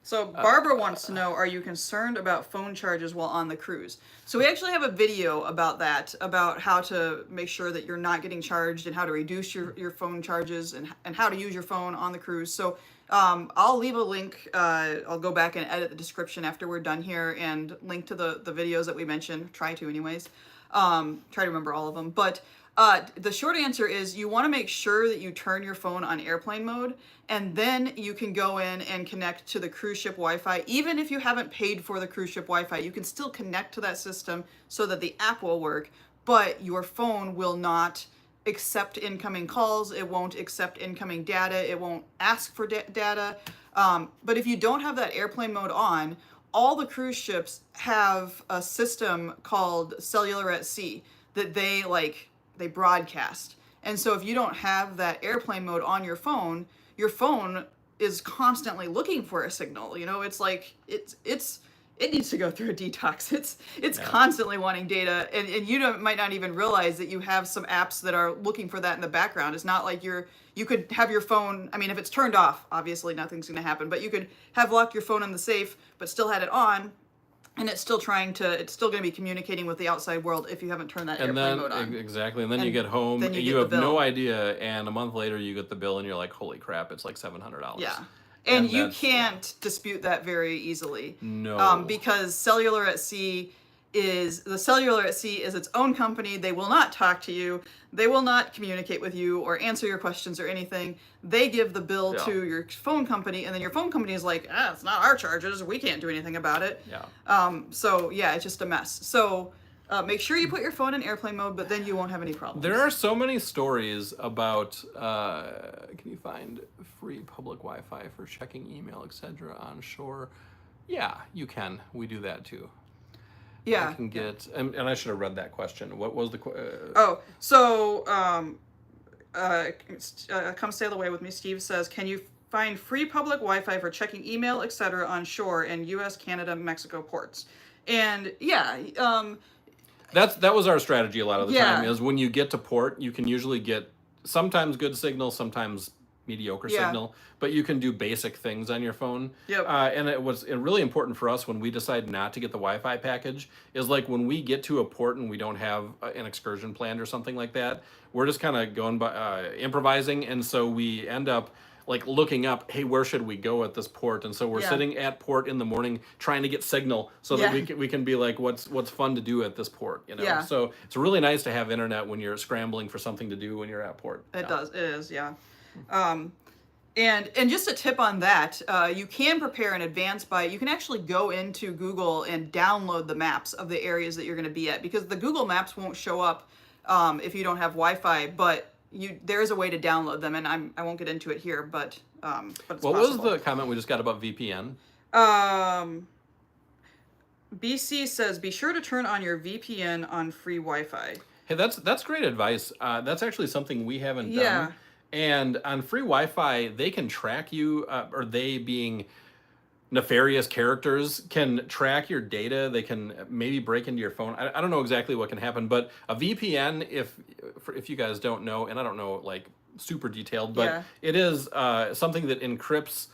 So Barbara wants to know, are you concerned about phone charges while on the cruise? So we actually have a video about that, about how to make sure that you're not getting charged and how to reduce your phone charges and how to use your phone on the cruise. So I'll leave a link. I'll go back and edit the description after we're done here and link to the videos that we mentioned. Try to anyways. Try to remember all of them. But the short answer is you want to make sure that you turn your phone on airplane mode, and then you can go in and connect to the cruise ship Wi-Fi. Even if you haven't paid for the cruise ship Wi-Fi, you can still connect to that system so that the app will work, but your phone will not accept incoming calls. It won't accept incoming data. It won't ask for data. But if you don't have that airplane mode on, all the cruise ships have a system called cellular at sea that they broadcast. And so if you don't have that airplane mode on your phone is constantly looking for a signal. It's like it needs to go through a detox. It's constantly wanting data, and you might not even realize that you have some apps that are looking for that in the background. It's not like you could have your phone, I mean, if it's turned off, obviously nothing's going to happen, but you could have locked your phone in the safe but still had it on, and it's still going to be communicating with the outside world if you haven't turned that airplane mode on. Exactly. And then you get home, then you you get have the bill. no idea, and a month later you get the bill and you're like, holy crap, it's like $700. Yeah. And you that's- can't dispute that very easily. No. Because Cellular at Sea is its own company. They will not talk to you. They will not communicate with you or answer your questions or anything. They give the bill to your phone company, and then your phone company is like, it's not our charges. We can't do anything about it. Yeah. So yeah, it's just a mess. So make sure you put your phone in airplane mode, but then you won't have any problems. There are so many stories about, can you find free public Wi-Fi for checking email, etc. on shore? Yeah, you can. We do that too. Yeah. I can get, and I should have read that question. What was the Come Sail Away With Me, Steve says, can you find free public Wi-Fi for checking email, etc. on shore in U.S., Canada, Mexico ports. And yeah, that was our strategy a lot of the Yeah. time. Is when you get to port, you can usually get sometimes good signal, sometimes mediocre Yeah. signal, but you can do basic things on your phone. Yep. And it was really important for us when we decided not to get the Wi-Fi package. Is like when we get to a port and we don't have an excursion planned or something like that, we're just kind of going by improvising, and so we end up like looking up, hey, where should we go at this port? And so we're Yeah. sitting at port in the morning trying to get signal so that Yeah. we can be like, what's fun to do at this port, you know? Yeah. So it's really nice to have internet when you're scrambling for something to do when you're at port. It does. It is, yeah. And just a tip on that, you can prepare in advance you can actually go into Google and download the maps of the areas that you're going to be at, because the Google Maps won't show up if you don't have Wi-Fi, but there is a way to download them, and I won't get into it here, but it's What possible. was the comment we just got about VPN? BC says, be sure to turn on your VPN on free Wi-Fi. Hey, that's great advice. That's actually something we haven't done. Yeah. And on free Wi-Fi, they can track you, or they being nefarious characters can track your data. They can maybe break into your phone. I don't know exactly what can happen, but a VPN, if you guys don't know, and I don't know like super detailed, but Yeah. it is something that encrypts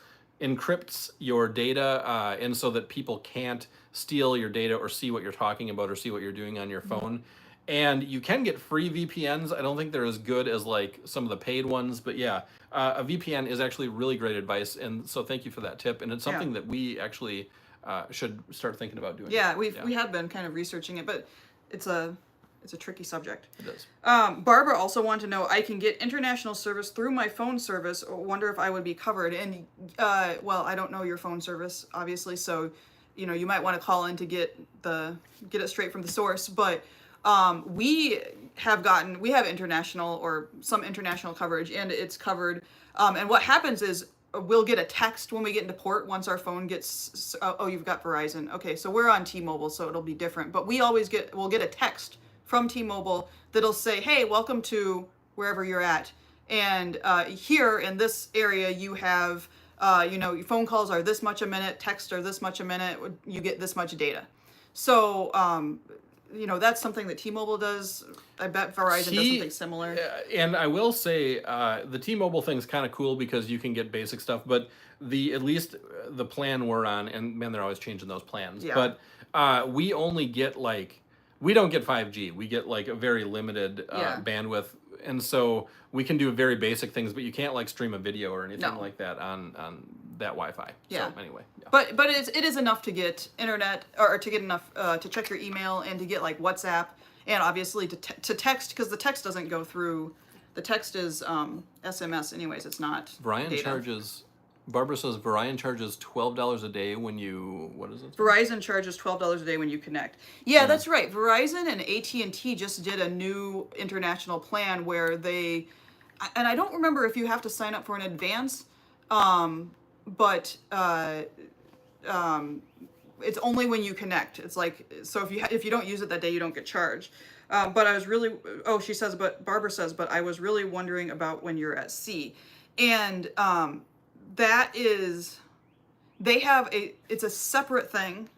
your data, and so that people can't steal your data or see what you're talking about or see what you're doing on your phone. And you can get free VPNs. I don't think they're as good as like some of the paid ones, but yeah, a VPN is actually really great advice. And so thank you for that tip. And it's something that we actually should start thinking about doing. Yeah, we have been kind of researching it, but it's a tricky subject. It is. Barbara also wanted to know, I can get international service through my phone service. Wonder if I would be covered. And well, I don't know your phone service, obviously, so you might want to call in to get it straight from the source. But we have international or some international coverage, and it's covered. And what happens is we'll get a text when we get into port once our phone gets. Oh, you've got Verizon. Okay, so we're on T-Mobile, so it'll be different. But we'll get a text from T-Mobile that'll say, "Hey, welcome to wherever you're at, and here in this area you have, your phone calls are this much a minute, texts are this much a minute, you get this much data." So, that's something that T-Mobile does. I bet Verizon does something similar. And I will say, the T-Mobile thing's kind of cool because you can get basic stuff, but at least the plan we're on, and man, they're always changing those plans. Yeah. But we only get we don't get 5G. We get like a very limited bandwidth, and so we can do very basic things, but you can't like stream a video or anything like that on that Wi-Fi. Yeah. So anyway. Yeah. But it is enough to get internet, or to get enough to check your email, and to get like WhatsApp, and obviously to text, because the text doesn't go through. The text is SMS anyways. It's not data. Barbara says Verizon charges $12 a day when you, what is it? Verizon charges $12 a day when you connect. Yeah, that's right. Verizon and AT&T just did a new international plan where and I don't remember if you have to sign up for an advance, but it's only when you connect. It's like, so if you don't use it that day, you don't get charged. But I was really, Barbara says, but I was really wondering about when you're at sea. And it's a separate thing,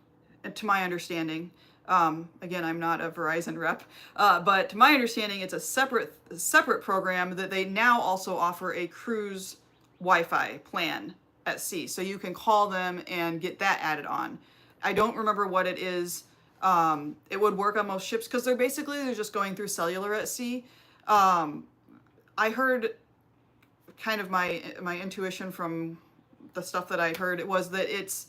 to my understanding. Again, I'm not a Verizon rep, but to my understanding, it's a separate program that they now also offer a cruise Wi-Fi plan at sea. So you can call them and get that added on. I don't remember what it is. It would work on most ships because they're just going through cellular at sea. I heard kind of my intuition from the stuff that I heard, it was that it's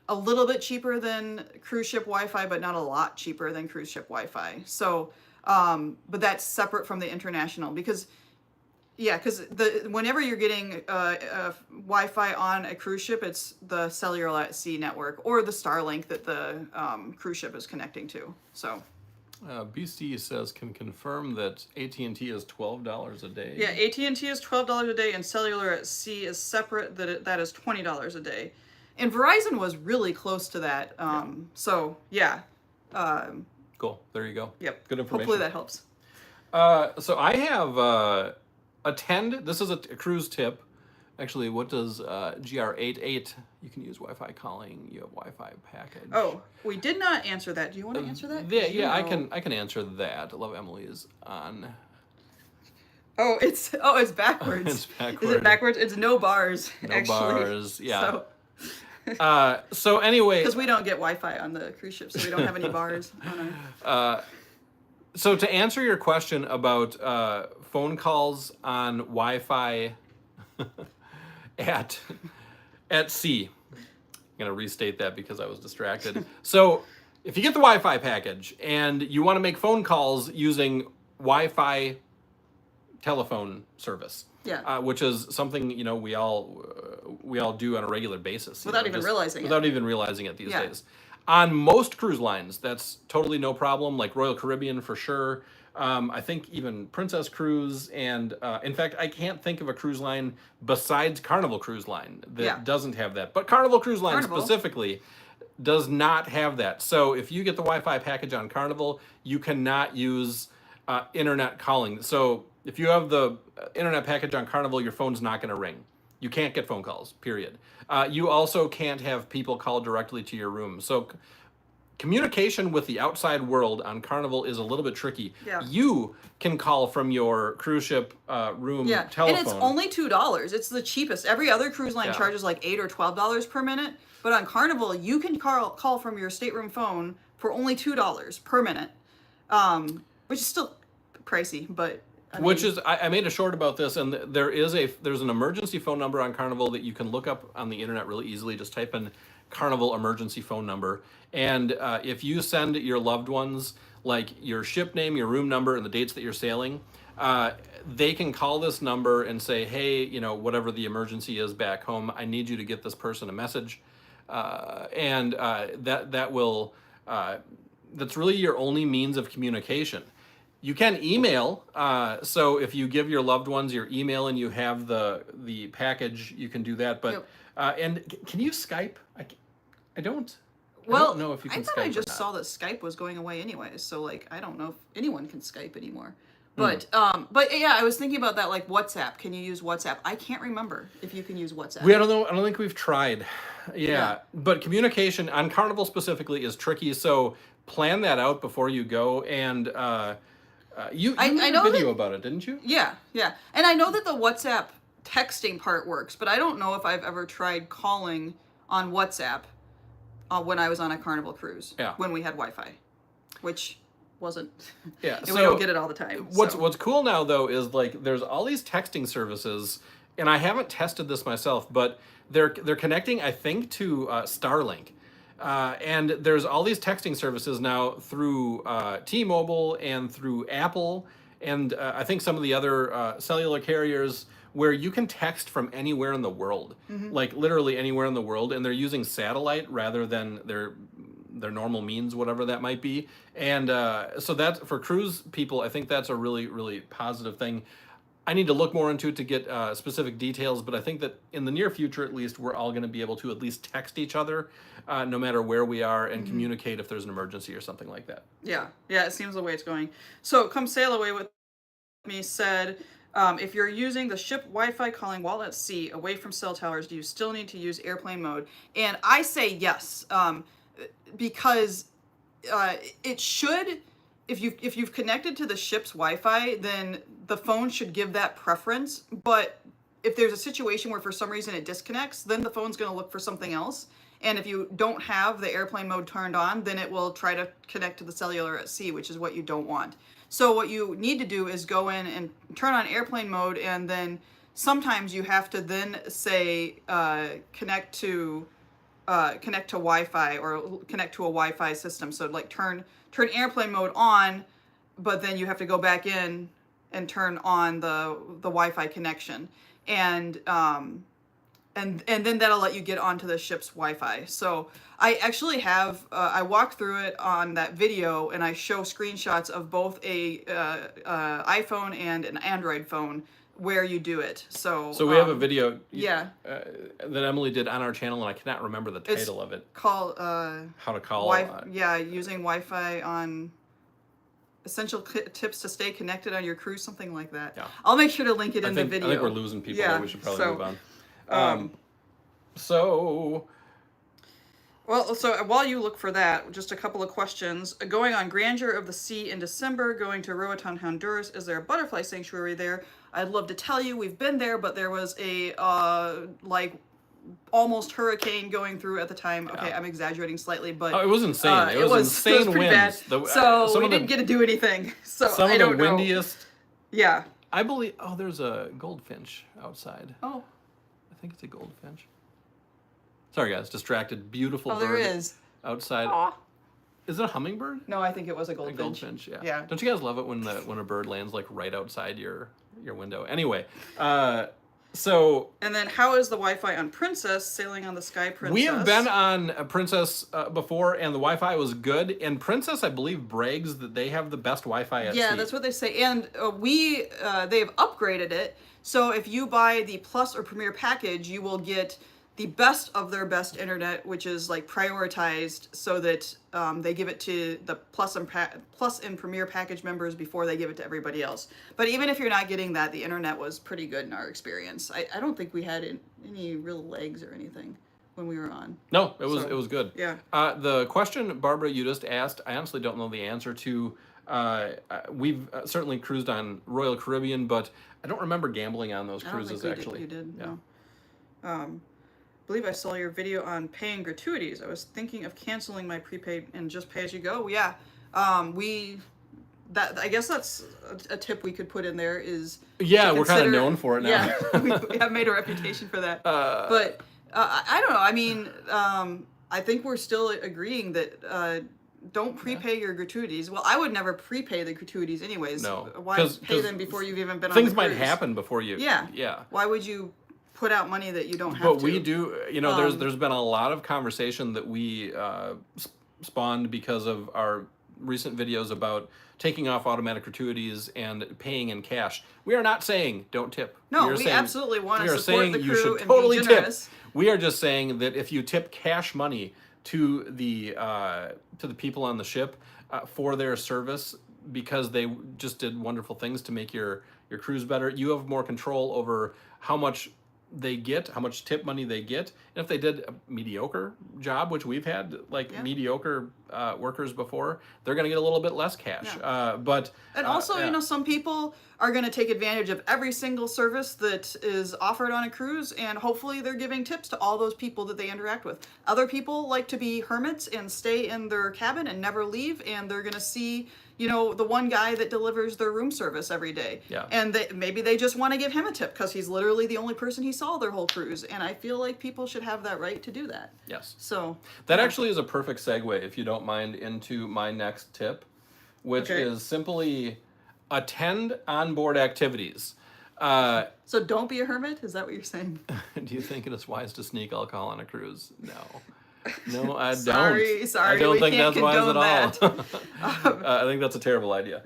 a little bit cheaper than cruise ship Wi-Fi, but not a lot cheaper than cruise ship Wi-Fi. So, but that's separate from the international, because whenever you're getting Wi-Fi on a cruise ship, it's the cellular at sea network or the Starlink that the cruise ship is connecting to. So. BC says, can confirm that AT&T is $12 a day. Yeah, AT&T is $12 a day, and cellular at sea is separate. That is $20 a day. And Verizon was really close to that. So, yeah. Cool. There you go. Yep. Good information. Hopefully that helps. So I have this is a cruise tip. Actually, what does GR88? You can use Wi-Fi calling. You have Wi-Fi package. Oh, we did not answer that. Do you want to answer that? Yeah, 'Cause you yeah, I know. can answer that. I love Emily's on. Oh, it's backwards. It's Is backward. it backwards? It's no bars. No actually. bars. Yeah. So, So anyway, because we don't get Wi-Fi on the cruise ship, so we don't have any bars. Oh, no. so to answer your question about phone calls on Wi-Fi at sea, I'm gonna restate that because I was distracted. So if you get the Wi-Fi package and you want to make phone calls using Wi-Fi telephone service, Yeah. which is something we all do on a regular basis Without even realizing it. without even realizing it these Yeah. days. On most cruise lines, that's totally no problem. Like Royal Caribbean for sure. I think even Princess Cruise, and in fact, I can't think of a cruise line besides Carnival Cruise Line that Yeah. doesn't have that. But Carnival Cruise Line Carnival. specifically does not have that. So if you get the Wi-Fi package on Carnival, you cannot use internet calling. So if you have the internet package on Carnival, your phone's not going to ring. You can't get phone calls, period. You also can't have people call directly to your room. So communication with the outside world on Carnival is a little bit tricky. Yeah. You can call from your cruise ship room Yeah, telephone. and it's only $2. It's the cheapest. Every other cruise line Yeah. charges like $8 or $12 per minute, but on Carnival you can call from your stateroom phone for only $2 per minute, which is still pricey, but. I made a short about this, and there's an emergency phone number on Carnival that you can look up on the internet really easily. Just type in Carnival emergency phone number, and if you send your loved ones like your ship name, your room number, and the dates that you're sailing, they can call this number and say, hey, whatever the emergency is back home, I need you to get this person a message, and that will that's really your only means of communication. You can email, so if you give your loved ones your email and you have the package, you can do that. But Yep. And can you Skype? I don't know if you can I thought Skype I or just not. saw that Skype was going away anyways, so like I don't know if anyone can Skype anymore. Hmm. But yeah, I was thinking about that, like WhatsApp. Can you use WhatsApp? I can't remember if you can use WhatsApp. I don't know. I don't think we've tried. Yeah. But communication on Carnival specifically is tricky. So plan that out before you go. And you I made know a video that- about it, didn't you? Yeah, and I know that the WhatsApp texting part works, but I don't know if I've ever tried calling on WhatsApp when I was on a Carnival cruise. Yeah. When we had Wi-Fi, which wasn't. Yeah. and So we don't get it all the time. so. What's cool now though is like there's all these texting services, and I haven't tested this myself, but they're connecting, I think, to Starlink. And there's all these texting services now through T-Mobile and through Apple, and I think some of the other cellular carriers where you can text from anywhere in the world, like literally anywhere in the world, and they're using satellite rather than their normal means, whatever that might be. And so that for cruise people, I think that's a really, really positive thing. I need to look more into it to get specific details, but I think that in the near future, at least, we're all going to be able to at least text each other, no matter where we are, and communicate if there's an emergency or something like that. Yeah, it seems the way it's going. So, Come Sail Away With Me said, if you're using the ship Wi-Fi calling while at sea, away from cell towers, do you still need to use airplane mode? And I say yes, because it should. If you've connected to the ship's Wi-Fi, then the phone should give that preference. But if there's a situation where for some reason it disconnects, then the phone's going to look for something else. And if you don't have the airplane mode turned on, then it will try to connect to the cellular at sea, which is what you don't want. So what you need to do is go in and turn on airplane mode, and then sometimes you have to then say connect to Wi-Fi or connect to a Wi-Fi system. So like turn airplane mode on, but then you have to go back in and turn on the Wi-Fi connection, and then that'll let you get onto the ship's Wi-Fi. So I actually have I walked through it on that video, and I show screenshots of both a iPhone and an Android phone where you do it. So we have a video yeah. that Emily did on our channel, and I cannot remember the title of it. Called How to call. using Wi-Fi on essential tips to stay connected on your cruise, something like that. Yeah. I'll make sure to link it in the video. I think we're losing people. Yeah, We should probably so- move on. So Well, so while you look for that, just a couple of questions. Going on Grandeur of the Sea in December, going to Roatan, Honduras. Is there a butterfly sanctuary there? I'd love to tell you we've been there, but there was a like almost hurricane going through at the time. Okay, I'm exaggerating slightly, but it was insane. It was insane pretty winds. bad. So we didn't get to do anything. So some I of the don't know. windiest. Yeah. I believe. Oh, there's a goldfinch outside. Oh. I think it's a goldfinch. Sorry, guys. Distracted. Beautiful bird. Oh, there is. Outside. Aw. Is it a hummingbird? No, I think it was a A goldfinch. goldfinch. Yeah. Yeah. Don't you guys love it when a bird lands like right outside your window? Anyway, so And then how is the Wi-Fi on Princess sailing on the Sky Princess? we have been on Princess before, and the Wi-Fi was good. And Princess, I believe, brags that they have the best Wi-Fi at sea. Yeah, that's what they say. And they've upgraded it. So if you buy the Plus or Premier package, you will get the best of their best internet, which is like prioritized so that they give it to the Plus and Premier package members before they give it to everybody else. But even if you're not getting that, the internet was pretty good in our experience. I don't think we had any real lags or anything when we were on. No, it was good. Yeah. The question, Barbara, you just asked, I honestly don't know the answer to. We've certainly cruised on Royal Caribbean, but I don't remember gambling on those cruises. I don't think Actually, you did. Yeah. No. I believe I saw your video on paying gratuities. I was thinking of canceling my prepaid and just pay as you go. Yeah. I guess that's a tip we could put in there is Yeah, to we're kind of consider- known for it now. Yeah, we have made a reputation for that. But I don't know. I mean, I think we're still agreeing that don't prepay your gratuities. Well, I would never prepay the gratuities anyways. No. Why pay them before you've even been on Things the might cruise? happen before you. Yeah. Yeah. Why would you put out money that you don't have But to? we do, there's been a lot of conversation that we spawned because of our recent videos about taking off automatic gratuities and paying in cash. We are not saying don't tip. No, are we saying, absolutely want we to are support saying the you crew should and totally be tip. generous. We are just saying that if you tip cash money to the people on the ship for their service because they just did wonderful things to make your cruise better, you have more control over how much they get, how much tip money they get. And if they did a mediocre job, which we've had mediocre workers before, they're going to get a little bit less cash. Yeah. And also, some people are going to take advantage of every single service that is offered on a cruise, and hopefully they're giving tips to all those people that they interact with. Other people like to be hermits and stay in their cabin and never leave, and they're going to see the one guy that delivers their room service every day. Yeah. And maybe they just want to give him a tip because he's literally the only person he saw their whole cruise. And I feel like people should have that right to do that. Yes. So that actually is a perfect segue, if you don't mind, into my next tip, which is simply attend onboard activities. So don't be a hermit? Is that what you're saying? Do you think it is wise to sneak alcohol on a cruise? No. No, I don't. Sorry, I don't we think can't that's wise at all. I think that's a terrible idea.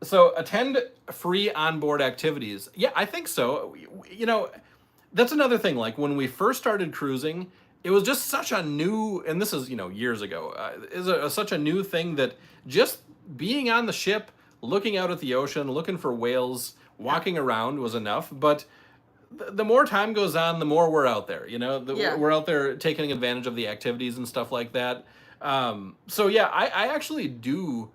So attend free onboard activities. Yeah, I think so. That's another thing. Like when we first started cruising, it was just such a new, and this is years ago, such a new thing that just being on the ship, looking out at the ocean, looking for whales, walking around was enough. But the more time goes on, the more we're out there. We're out there taking advantage of the activities and stuff like that. So yeah, I actually do.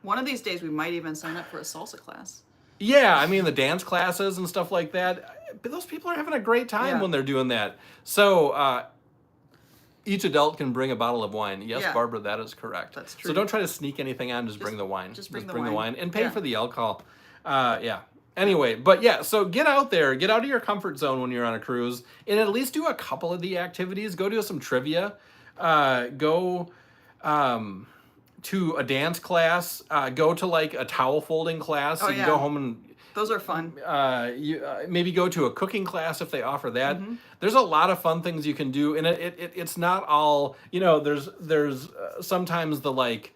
One of these days we might even sign up for a salsa class. Yeah, I mean the dance classes and stuff like that. But those people are having a great time when they're doing that. So each adult can bring a bottle of wine. Yes, Barbara, that is correct. That's true. So don't try to sneak anything on. Just bring the wine. Just bring the wine. wine And pay for the alcohol. Anyway, but yeah, so get out there, get out of your comfort zone when you're on a cruise, and at least do a couple of the activities. Go do some trivia. Go to a dance class. Go to like a towel folding class. So you can go home and those are fun. Maybe go to a cooking class if they offer that. Mm-hmm. There's a lot of fun things you can do, and it's not all. There's sometimes the like.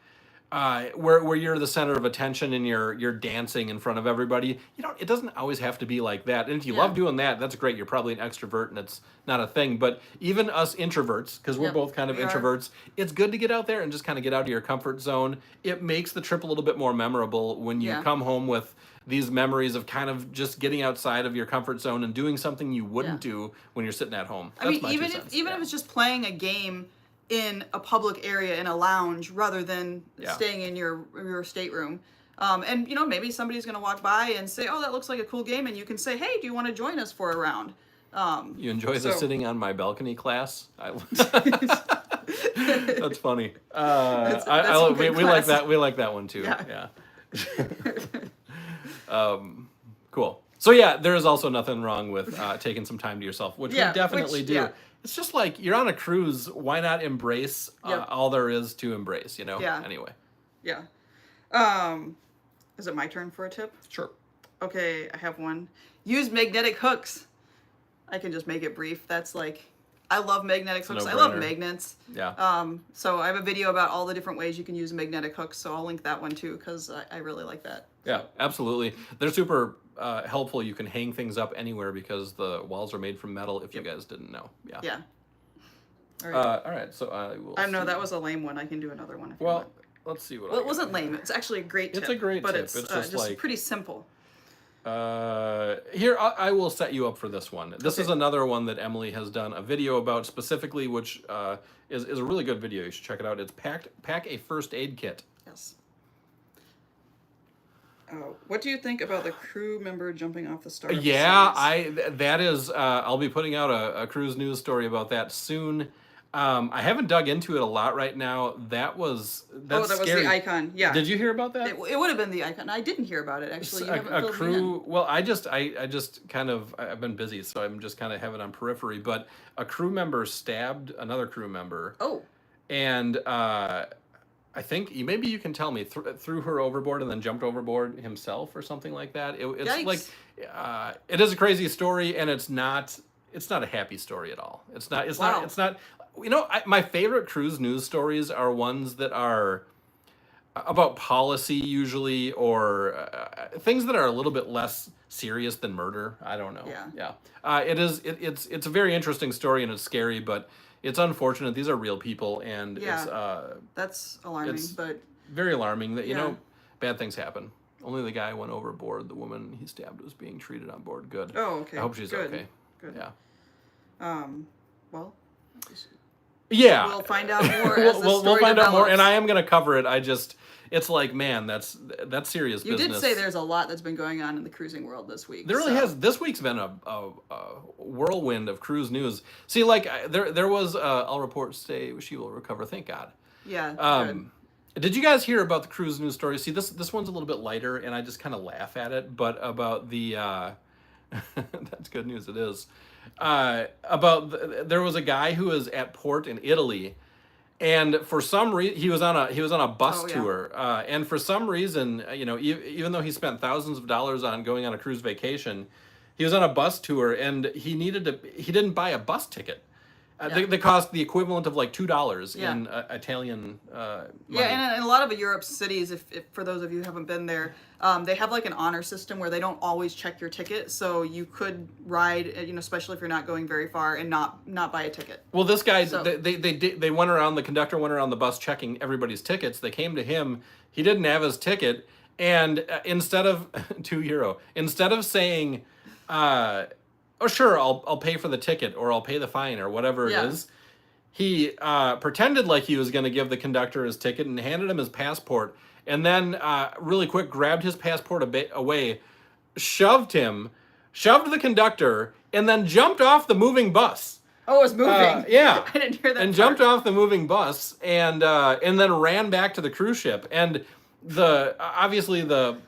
where you're the center of attention and you're dancing in front of everybody. It doesn't always have to be like that. And if you love doing that, that's great. You're probably an extrovert and it's not a thing. But even us introverts, because we're both kind of introverts, it's good to get out there and just kind of get out of your comfort zone. It makes the trip a little bit more memorable when you come home with these memories of kind of just getting outside of your comfort zone and doing something you wouldn't do when you're sitting at home. That's my even two cents. if it's just playing a game in a public area in a lounge rather than staying in your stateroom. And maybe somebody's going to walk by and say, "Oh, that looks like a cool game," and you can say, "Hey, do you want to join us for a round?" You enjoy the sitting on my balcony class? That's funny. We like that. We like that one too. Yeah. Cool. So there is also nothing wrong with taking some time to yourself, which we definitely do. Yeah. It's just like you're on a cruise. Why not embrace all there is to embrace? Yeah. Anyway. Yeah. Is it my turn for a tip? Sure. Okay, I have one. Use magnetic hooks. I can just make it brief. That's I love magnetic hooks. I love magnets. Yeah. So I have a video about all the different ways you can use magnetic hooks. So I'll link that one too because I really like that. Yeah, absolutely. They're super helpful. You can hang things up anywhere because the walls are made from metal. If you guys didn't know. Yeah. Yeah. All right. So I will. I know that was a lame one. I can do another one if you want. Let's see what. Well, it wasn't lame. It's actually a great tip. It's a great tip, it's just pretty simple. Here, I will set you up for this one. This is another one that Emily has done a video about specifically, which is a really good video. You should check it out. It's pack a first aid kit. Yes. What do you think about the crew member jumping off the Star? That is. I'll be putting out a cruise news story about that soon. I haven't dug into it a lot right now. That was that scary. was the icon. Yeah. Did you hear about that? It would have been the icon. I didn't hear about it actually. You haven't a filled crew. Me in. Well, I just kind of I've been busy, so I'm just kind of having it on periphery. But a crew member stabbed another crew member. Oh. And I think maybe you can tell me threw her overboard and then jumped overboard himself or something like that. It's Yikes. like it is a crazy story, and it's not a happy story at all. It's not. My favorite cruise news stories are ones that are about policy usually, or things that are a little bit less serious than murder. I don't know. Yeah. It's a very interesting story, and it's scary, but it's unfortunate. These are real people, and that's alarming. But very alarming that bad things happen. Only the guy went overboard. The woman he stabbed was being treated on board. Good. Oh, okay. I hope she's okay. Good. Yeah. Well. Yeah. We'll find out more as the story we'll find out more, develops. and I am going to cover it. It's like, man, that's serious business. You did say there's a lot that's been going on in the cruising world this week. There really has. This week's been a whirlwind of cruise news. See, there was I'll report, stay, she will recover. Thank God. Yeah. Did you guys hear about the cruise news story? See, this one's a little bit lighter, and I just kind of laugh at it. But about the that's good news. It is. There was a guy who was at port in Italy, and for some reason he was on a bus tour, and for some reason, even though he spent thousands of dollars on going on a cruise vacation, he was on a bus tour, and he didn't buy a bus ticket. They cost the equivalent of like $2 in Italian money. Yeah, and in a lot of Europe's cities, if for those of you who haven't been there, they have like an honor system where they don't always check your ticket, so you could ride, especially if you're not going very far, and not buy a ticket. Well, this guy, they went around. The conductor went around the bus checking everybody's tickets. They came to him. He didn't have his ticket, and instead of €2, instead of saying, "Oh, sure, I'll pay for the ticket, or I'll pay the fine, or whatever it is," he pretended like he was going to give the conductor his ticket and handed him his passport, and then really quick grabbed his passport away, shoved the conductor, and then jumped off the moving bus. Oh, it was moving. Yeah. I didn't hear that. And jumped off the moving bus, and then ran back to the cruise ship. And obviously the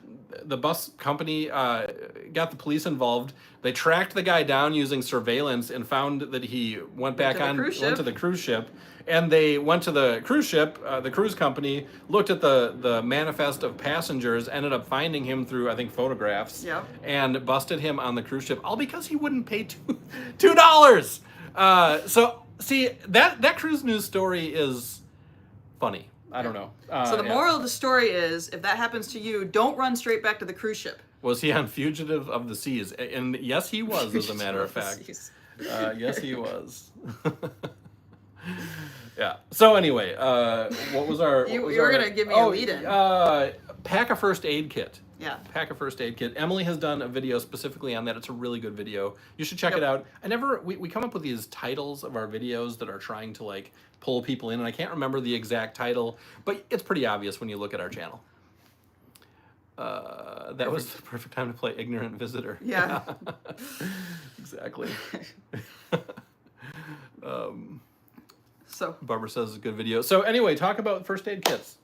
bus company got the police involved. They tracked the guy down using surveillance and found that he went to the cruise ship. And they went to the cruise ship, the cruise company, looked at the manifest of passengers, ended up finding him through, I think, photographs, and busted him on the cruise ship, all because he wouldn't pay $2. So, see, that cruise news story is funny. I don't know. So the yeah. moral of the story is, if that happens to you, don't run straight back to the cruise ship. Was he on Fugitive of the Seas? And yes, he was, as a matter of Fugitive of fact. the Seas. Yes, he was. Yeah. So anyway, what was our? You were gonna give me a lead-in. Pack a first aid kit. Yeah. Pack a first aid kit. Emily has done a video specifically on that. It's a really good video. You should check it out. We come up with these titles of our videos that are trying to like pull people in, and I can't remember the exact title, but it's pretty obvious when you look at our channel. That was the perfect time to play Ignorant Visitor. Yeah. Exactly. So Barbara says it's a good video. So anyway, talk about first aid kits.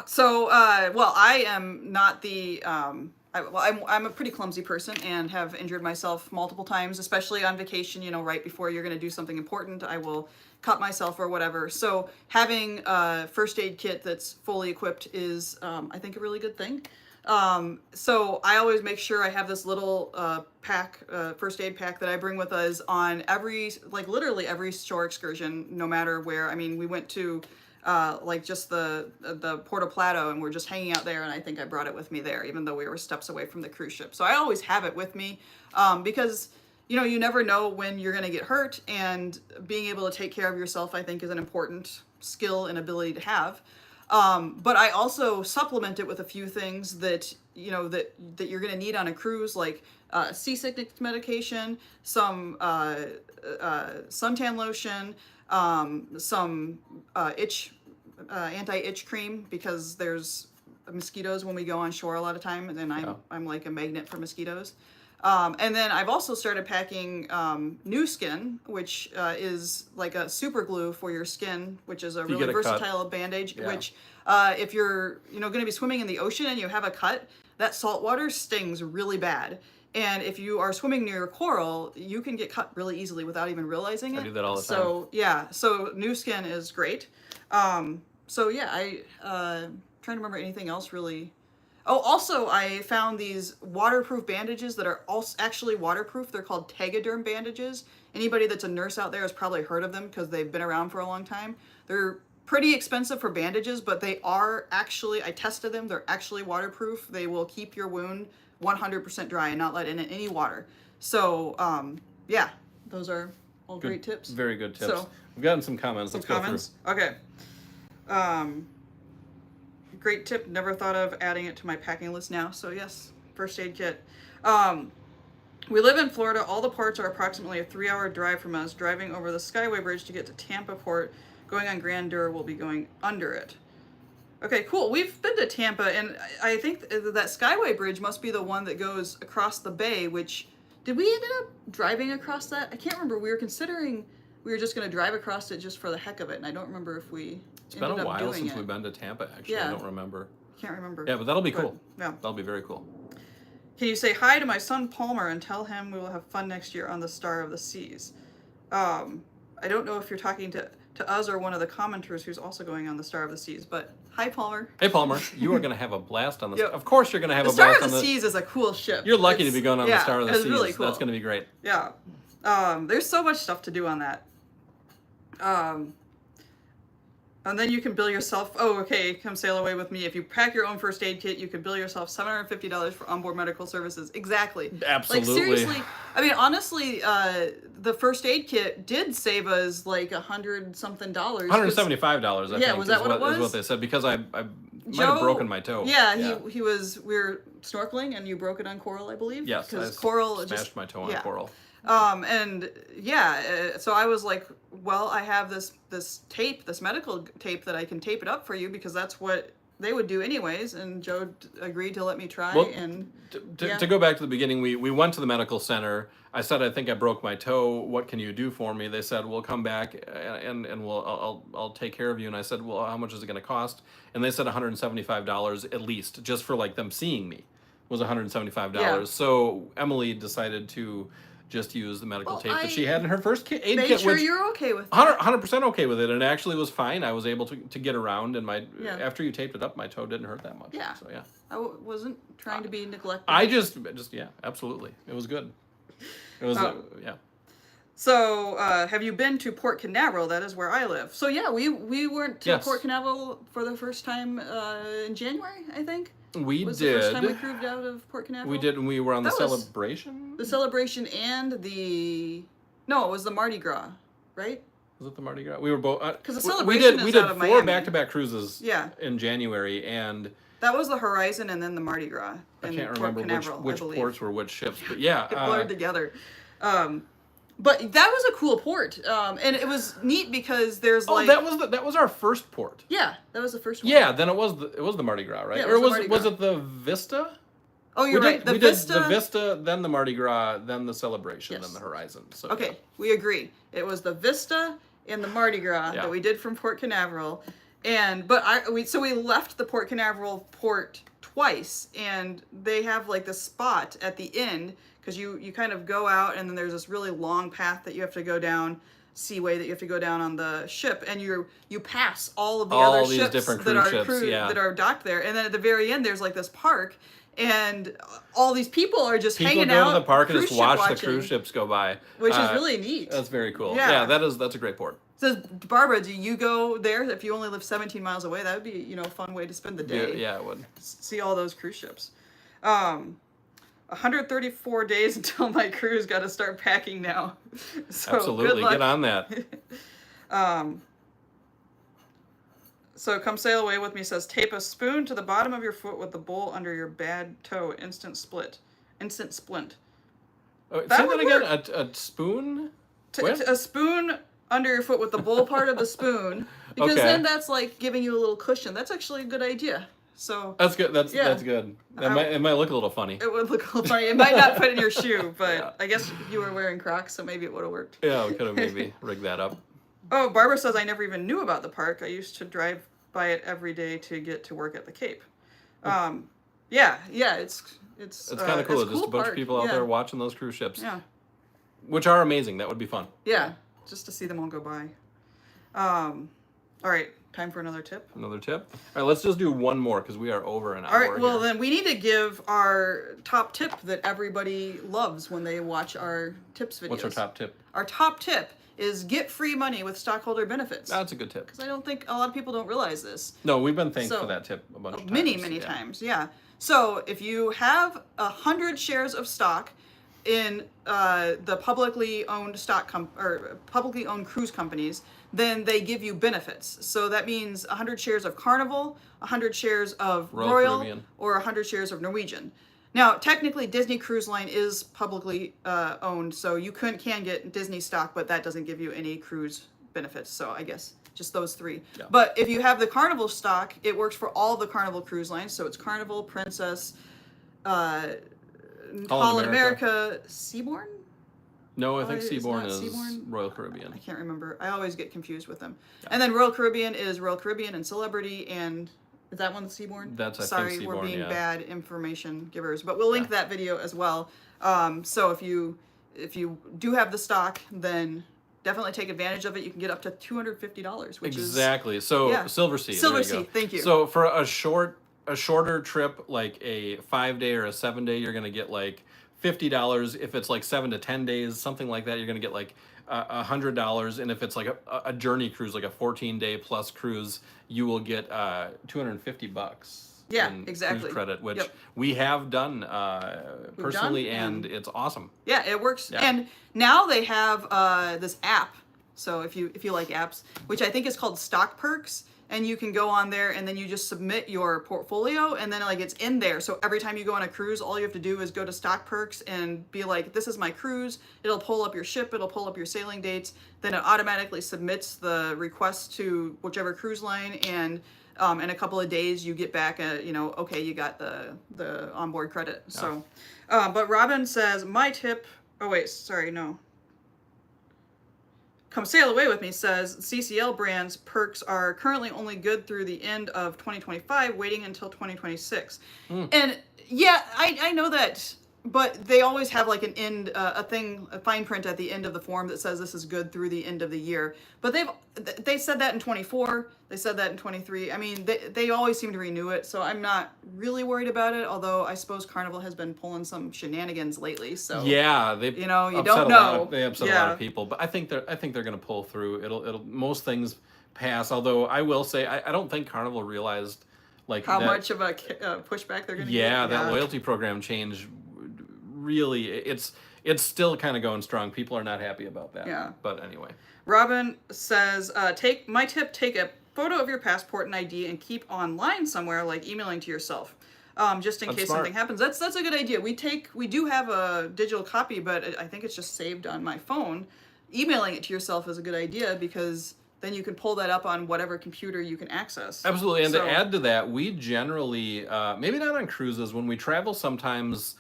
So, well, I am not the. I'm a pretty clumsy person and have injured myself multiple times, especially on vacation. You know, right before you're going to do something important, I will cut myself or whatever. So having a first aid kit that's fully equipped is, I think, a really good thing. So I always make sure I have this little pack, first aid pack that I bring with us on every, like literally every shore excursion, no matter where. I mean, we went to like just the Porto Plato, and we're just hanging out there, and I think I brought it with me there, even though we were steps away from the cruise ship. So I always have it with me, because you know, you never know when you're going to get hurt, and being able to take care of yourself, I think, is an important skill and ability to have. But I also supplement it with a few things that, you know, that you're going to need on a cruise, like seasickness medication, some suntan lotion, some anti-itch cream, because there's mosquitoes when we go on shore a lot of time, and then I'm like a magnet for mosquitoes. And then I've also started packing New Skin, which is like a super glue for your skin, which is a really versatile bandage. Yeah. Which, if you're going to be swimming in the ocean and you have a cut, that salt water stings really bad. And if you are swimming near to you can get cut really easily without even realizing it. I do that all the time. So yeah, so New Skin is great. So yeah, trying to remember anything else really. Oh, also, I found these waterproof bandages that are also actually waterproof. They're called Tegaderm bandages. Anybody that's a nurse out there has probably heard of them because they've been around for a long time. They're pretty expensive for bandages, but they are actually, I tested them, they're actually waterproof. They will keep your wound 100% dry and not let in any water. So, yeah, those are all great tips. Very good tips. So, we've gotten some comments. Let's go through. Okay. Great tip. Never thought of adding it to my packing list now. So yes, first aid kit. We live in Florida. All the ports are approximately a 3-hour drive from us. Driving over the Skyway Bridge to get to Tampa Port. Going on Grandeur, will be going under it. Okay, cool. We've been to Tampa, and I think that Skyway Bridge must be the one that goes across the bay, which, did we end up driving across that? I can't remember. We were considering we were just going to drive across it just for the heck of it, and I don't remember if we It's been a while since we've been to Tampa, actually. Yeah. I don't remember. Can't remember. Yeah, but that'll be cool. Yeah. That'll be very cool. Can you say hi to my son Palmer and tell him we will have fun next year on the Star of the Seas? I don't know if you're talking to us or one of the commenters who's also going on the Star of the Seas, but hi, Palmer. Hey, Palmer, you are going to have a blast on the... Of course you're going to have a blast on the... Star of the Seas is a cool ship. You're lucky to be going on the Star of the Seas. It's really cool. That's going to be great. Yeah. There's so much stuff to do on that. And then you can bill yourself, come sail away with me. If you pack your own first aid kit, you can bill yourself $750 for onboard medical services. Exactly. Absolutely. Like, seriously, I mean, honestly, the first aid kit did save us like $100-something. $175, I think. Yeah, was that what it was? Is what they said, because I might have broken my toe. Yeah, we were snorkeling and you broke it on coral, I believe. Yes, because coral smashed my toe on coral. And yeah, so I was like, well, I have this tape, this medical tape that I can tape it up for you, because that's what they would do anyways. And Joe agreed to let me try. Well, and to go back to the beginning, we went to the medical center. I said, I think I broke my toe. What can you do for me? They said, we'll come back and I'll take care of you. And I said, well, how much is it going to cost? And they said $175 at least, just for like them seeing me, was $175. Yeah. So Emily decided to just use the medical tape that she had in her first aid kit. Make sure you're okay with it. 100% okay with it, and it actually was fine. I was able to get around, and after you taped it up, my toe didn't hurt that much. Yeah. So yeah. I wasn't trying to be neglected. I just yeah, absolutely. It was good. It was So, have you been to Port Canaveral? That is where I live. So yeah, we went to Yes. Port Canaveral for the first time in January, I think. We Was did. the first time we cruised out of Port Canaveral? We did, and we were on the That was- celebration. The celebration and it was the Mardi Gras, right? Was it the Mardi Gras? We were both. 'Cause the we celebration did. We is did out of 4 Miami. back-to-back cruises. Yeah. In January, and That was the Horizon and then the Mardi Gras. I in can't Port remember Canaveral, which I believe. ports were which ships, but yeah. It blurred together. But that was a cool port, and it was neat because there's Oh, like that was our first port. yeah, that was the first one. Yeah, then it was the Mardi Gras, right? Yeah, it Or was the Mardi was Gras. it the Vista? Oh, you're right. We did the Vista, then the Mardi Gras, then the celebration, Yes. then the Horizon. So Okay, we agree. It was the Vista and the Mardi Gras Yeah. that we did from Port Canaveral, so we left the Port Canaveral port twice, and they have like this spot at the end because you kind of go out and then there's this really long path that you have to go down, seaway that you have to go down on the ship, and you pass all of the All other these ships different that cruise are ships, yeah. that are docked there, and then at the very end there's like this park. And all these people are just people hanging go out to the park and cruise just ship watch the watching, cruise ships go by, which is really neat. That's very cool. Yeah. Yeah, that's a great port. Says Barbara, do you go there if you only live 17 miles away? That would be a fun way to spend the day. Yeah, it would. See all those cruise ships. 134 days until my cruise. Got to start packing now. So Absolutely, good luck. get on that. So come sail away with me. Says tape a spoon to the bottom of your foot with the bowl under your bad toe. Instant splint. Oh, That say would that again. A spoon. What? A spoon under your foot with the bowl part of the spoon, because Okay. then that's like giving you a little cushion. That's actually a good idea. So That's good. That's Yeah. good. It might look a little funny. it would look a little funny. It might not fit in your shoe, but Yeah. I guess you were wearing Crocs, so maybe it would have worked. Yeah, we could have maybe rigged that up. Oh, Barbara says I never even knew about the park. I used to drive by it every day to get to work at the Cape. Yeah, it's It's kind of cool. It's a Just a bunch park. of people out Yeah. there watching those cruise ships, Yeah, which are amazing. That would be fun. yeah, just to see them all go by. All right, time for another tip. Another tip. All right, let's just do one more because we are over an hour. All right, well here. then we need to give our top tip that everybody loves when they watch our tips videos. What's our top tip? Our top tip is get free money with stockholder benefits. That's a good tip. Because I don't think a lot of people don't realize this. No, we've been thanked So, for that tip a bunch of times. Many Yeah. times, yeah. So if you have 100 shares of stock in the publicly owned publicly owned cruise companies, then they give you benefits. So that means 100 shares of Carnival, 100 shares of Royal Caribbean. or 100 shares of Norwegian. Now, technically, Disney Cruise Line is publicly owned, so you can get Disney stock, but that doesn't give you any cruise benefits. So I guess just those three. Yeah. But if you have the Carnival stock, it works for all the Carnival cruise lines. So it's Carnival, Princess, Holland America, Seabourn? No, I think it's Seabourn not is Seabourn? Royal Caribbean. I can't remember. I always get confused with them. And then Royal Caribbean is Royal Caribbean and Celebrity, and is that one the Seabourn? That's, I think, Sorry, we're Seabourn, being yeah. bad information givers, but we'll link that video as well. So if you do have the stock, then definitely take advantage of it. You can get up to $250, which is Exactly. So yeah. Silver Sea. Silver there you Sea, go. thank you. So for a shorter trip, like a 5-day or a 7-day, you're gonna get like $50. If it's like 7 to 10 days, something like that, you're gonna get like $100. And if it's like a journey cruise, like a 14-day plus cruise, you will get $250. Yeah, in exactly. Cruise credit, which Yep. we have done personally, done, and it's awesome. Yeah, it works. Yeah. And now they have this app. So if you like apps, which I think is called Stock Perks, and you can go on there and then you just submit your portfolio, and then like it's in there. So every time you go on a cruise, all you have to do is go to Stock Perks and be like, this is my cruise. It'll pull up your ship, it'll pull up your sailing dates, then it automatically submits the request to whichever cruise line, and in a couple of days you get back okay, you got the onboard credit. So but Robin says my tip, oh wait, sorry, no. Come Sail Away With Me says CCL brands perks are currently only good through the end of 2025, waiting until 2026. And yeah, I know that But they always have like an end, a fine print at the end of the form that says this is good through the end of the year. But they said that in 24, they said that in 23. I mean, they always seem to renew it, so I'm not really worried about it. Although I suppose Carnival has been pulling some shenanigans lately. So yeah, they you don't know. They upset a lot of people, but I think they're going to pull through. It'll most things pass. Although I will say I don't think Carnival realized like how much of a pushback they're going to get. Yeah, that loyalty program change. Really, it's still kind of going strong. People are not happy about that. Yeah. But anyway. Robin says, take a photo of your passport and ID and keep online somewhere, like emailing to yourself, just in case something happens. That's a good idea. We do have a digital copy, but I think it's just saved on my phone. Emailing it to yourself is a good idea because then you can pull that up on whatever computer you can access. Absolutely. And to add to that, we generally, maybe not on cruises, when we travel sometimes,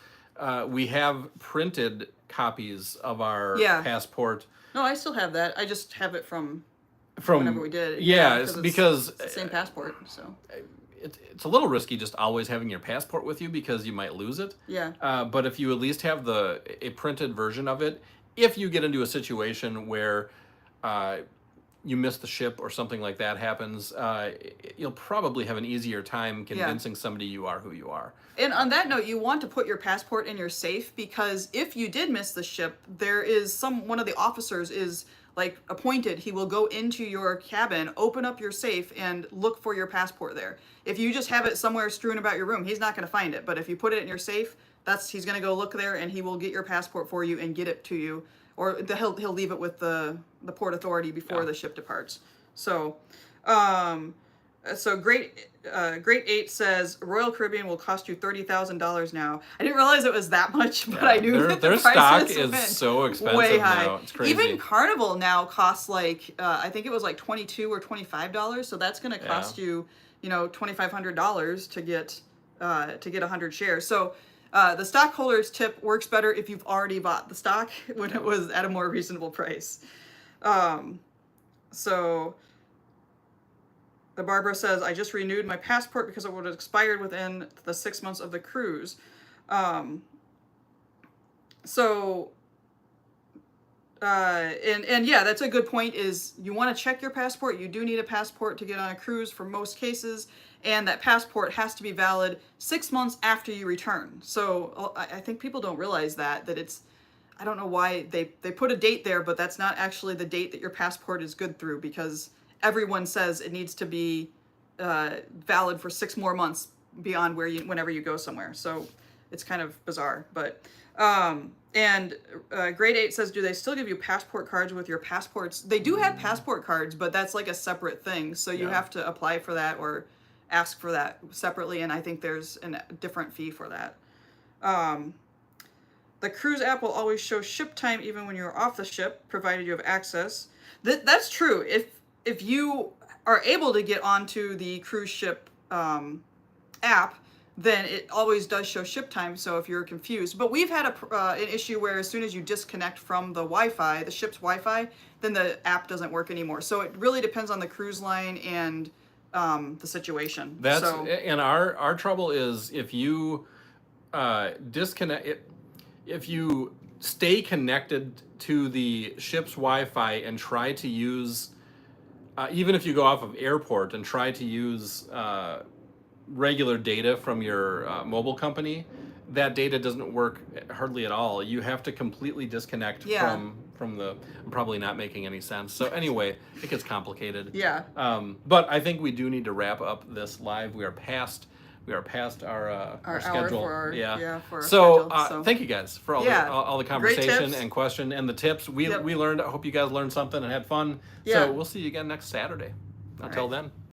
we have printed copies of our passport. No, I still have that. I just have it from whenever we did. Yeah, because it's the same passport. So it's a little risky just always having your passport with you because you might lose it. Yeah. But if you at least have a printed version of it, if you get into a situation where you miss the ship or something like that happens, you'll probably have an easier time convincing somebody you are who you are. And on that note, you want to put your passport in your safe because if you did miss the ship, there is one of the officers is like appointed. He will go into your cabin, open up your safe, and look for your passport there. If you just have it somewhere strewn about your room, he's not going to find it. But if you put it in your safe, he's going to go look there and he will get your passport for you and get it to you. Or he'll leave it with the port authority before the ship departs. So, Great 8 says Royal Caribbean will cost you $30,000 now. I didn't realize it was that much, but I knew that their the stock prices is went so expensive way high. now. It's crazy. Even Carnival now costs like I think it was like $22 or $25. So that's going to cost you, $2,500 to get 100 shares. So. The stockholders tip works better if you've already bought the stock when it was at a more reasonable price. So the Barbara says, I just renewed my passport because it would have expired within the 6 months of the cruise. And yeah, that's a good point is you want to check your passport. You do need a passport to get on a cruise for most cases. And that passport has to be valid 6 months after you return. So I think people don't realize that it's, I don't know why they put a date there, but that's not actually the date that your passport is good through because everyone says it needs to be valid for 6 more months beyond whenever you go somewhere. So it's kind of bizarre, but Grade 8 says, do they still give you passport cards with your passports? They do have passport cards, but that's like a separate thing. So you have to apply for that or ask for that separately, and I think there's a different fee for that. The cruise app will always show ship time even when you're off the ship, provided you have access. That's true. If you are able to get onto the cruise ship app, then it always does show ship time, so if you're confused. But we've had an issue where as soon as you disconnect from the Wi-Fi, the ship's Wi-Fi, then the app doesn't work anymore. So it really depends on the cruise line and the situation. And our trouble is if you disconnect it, if you stay connected to the ship's Wi-Fi and try to use even if you go off of airport and try to use regular data from your mobile company, that data doesn't work hardly at all. You have to completely disconnect from the. I'm probably not making any sense. So anyway, it gets complicated. Yeah. But I think we do need to wrap up this live. We are past our schedule. For our so, schedule, so thank you guys for all the conversation and question and the tips. We learned. I hope you guys learned something and had fun. So we'll see you again next Saturday. Until then.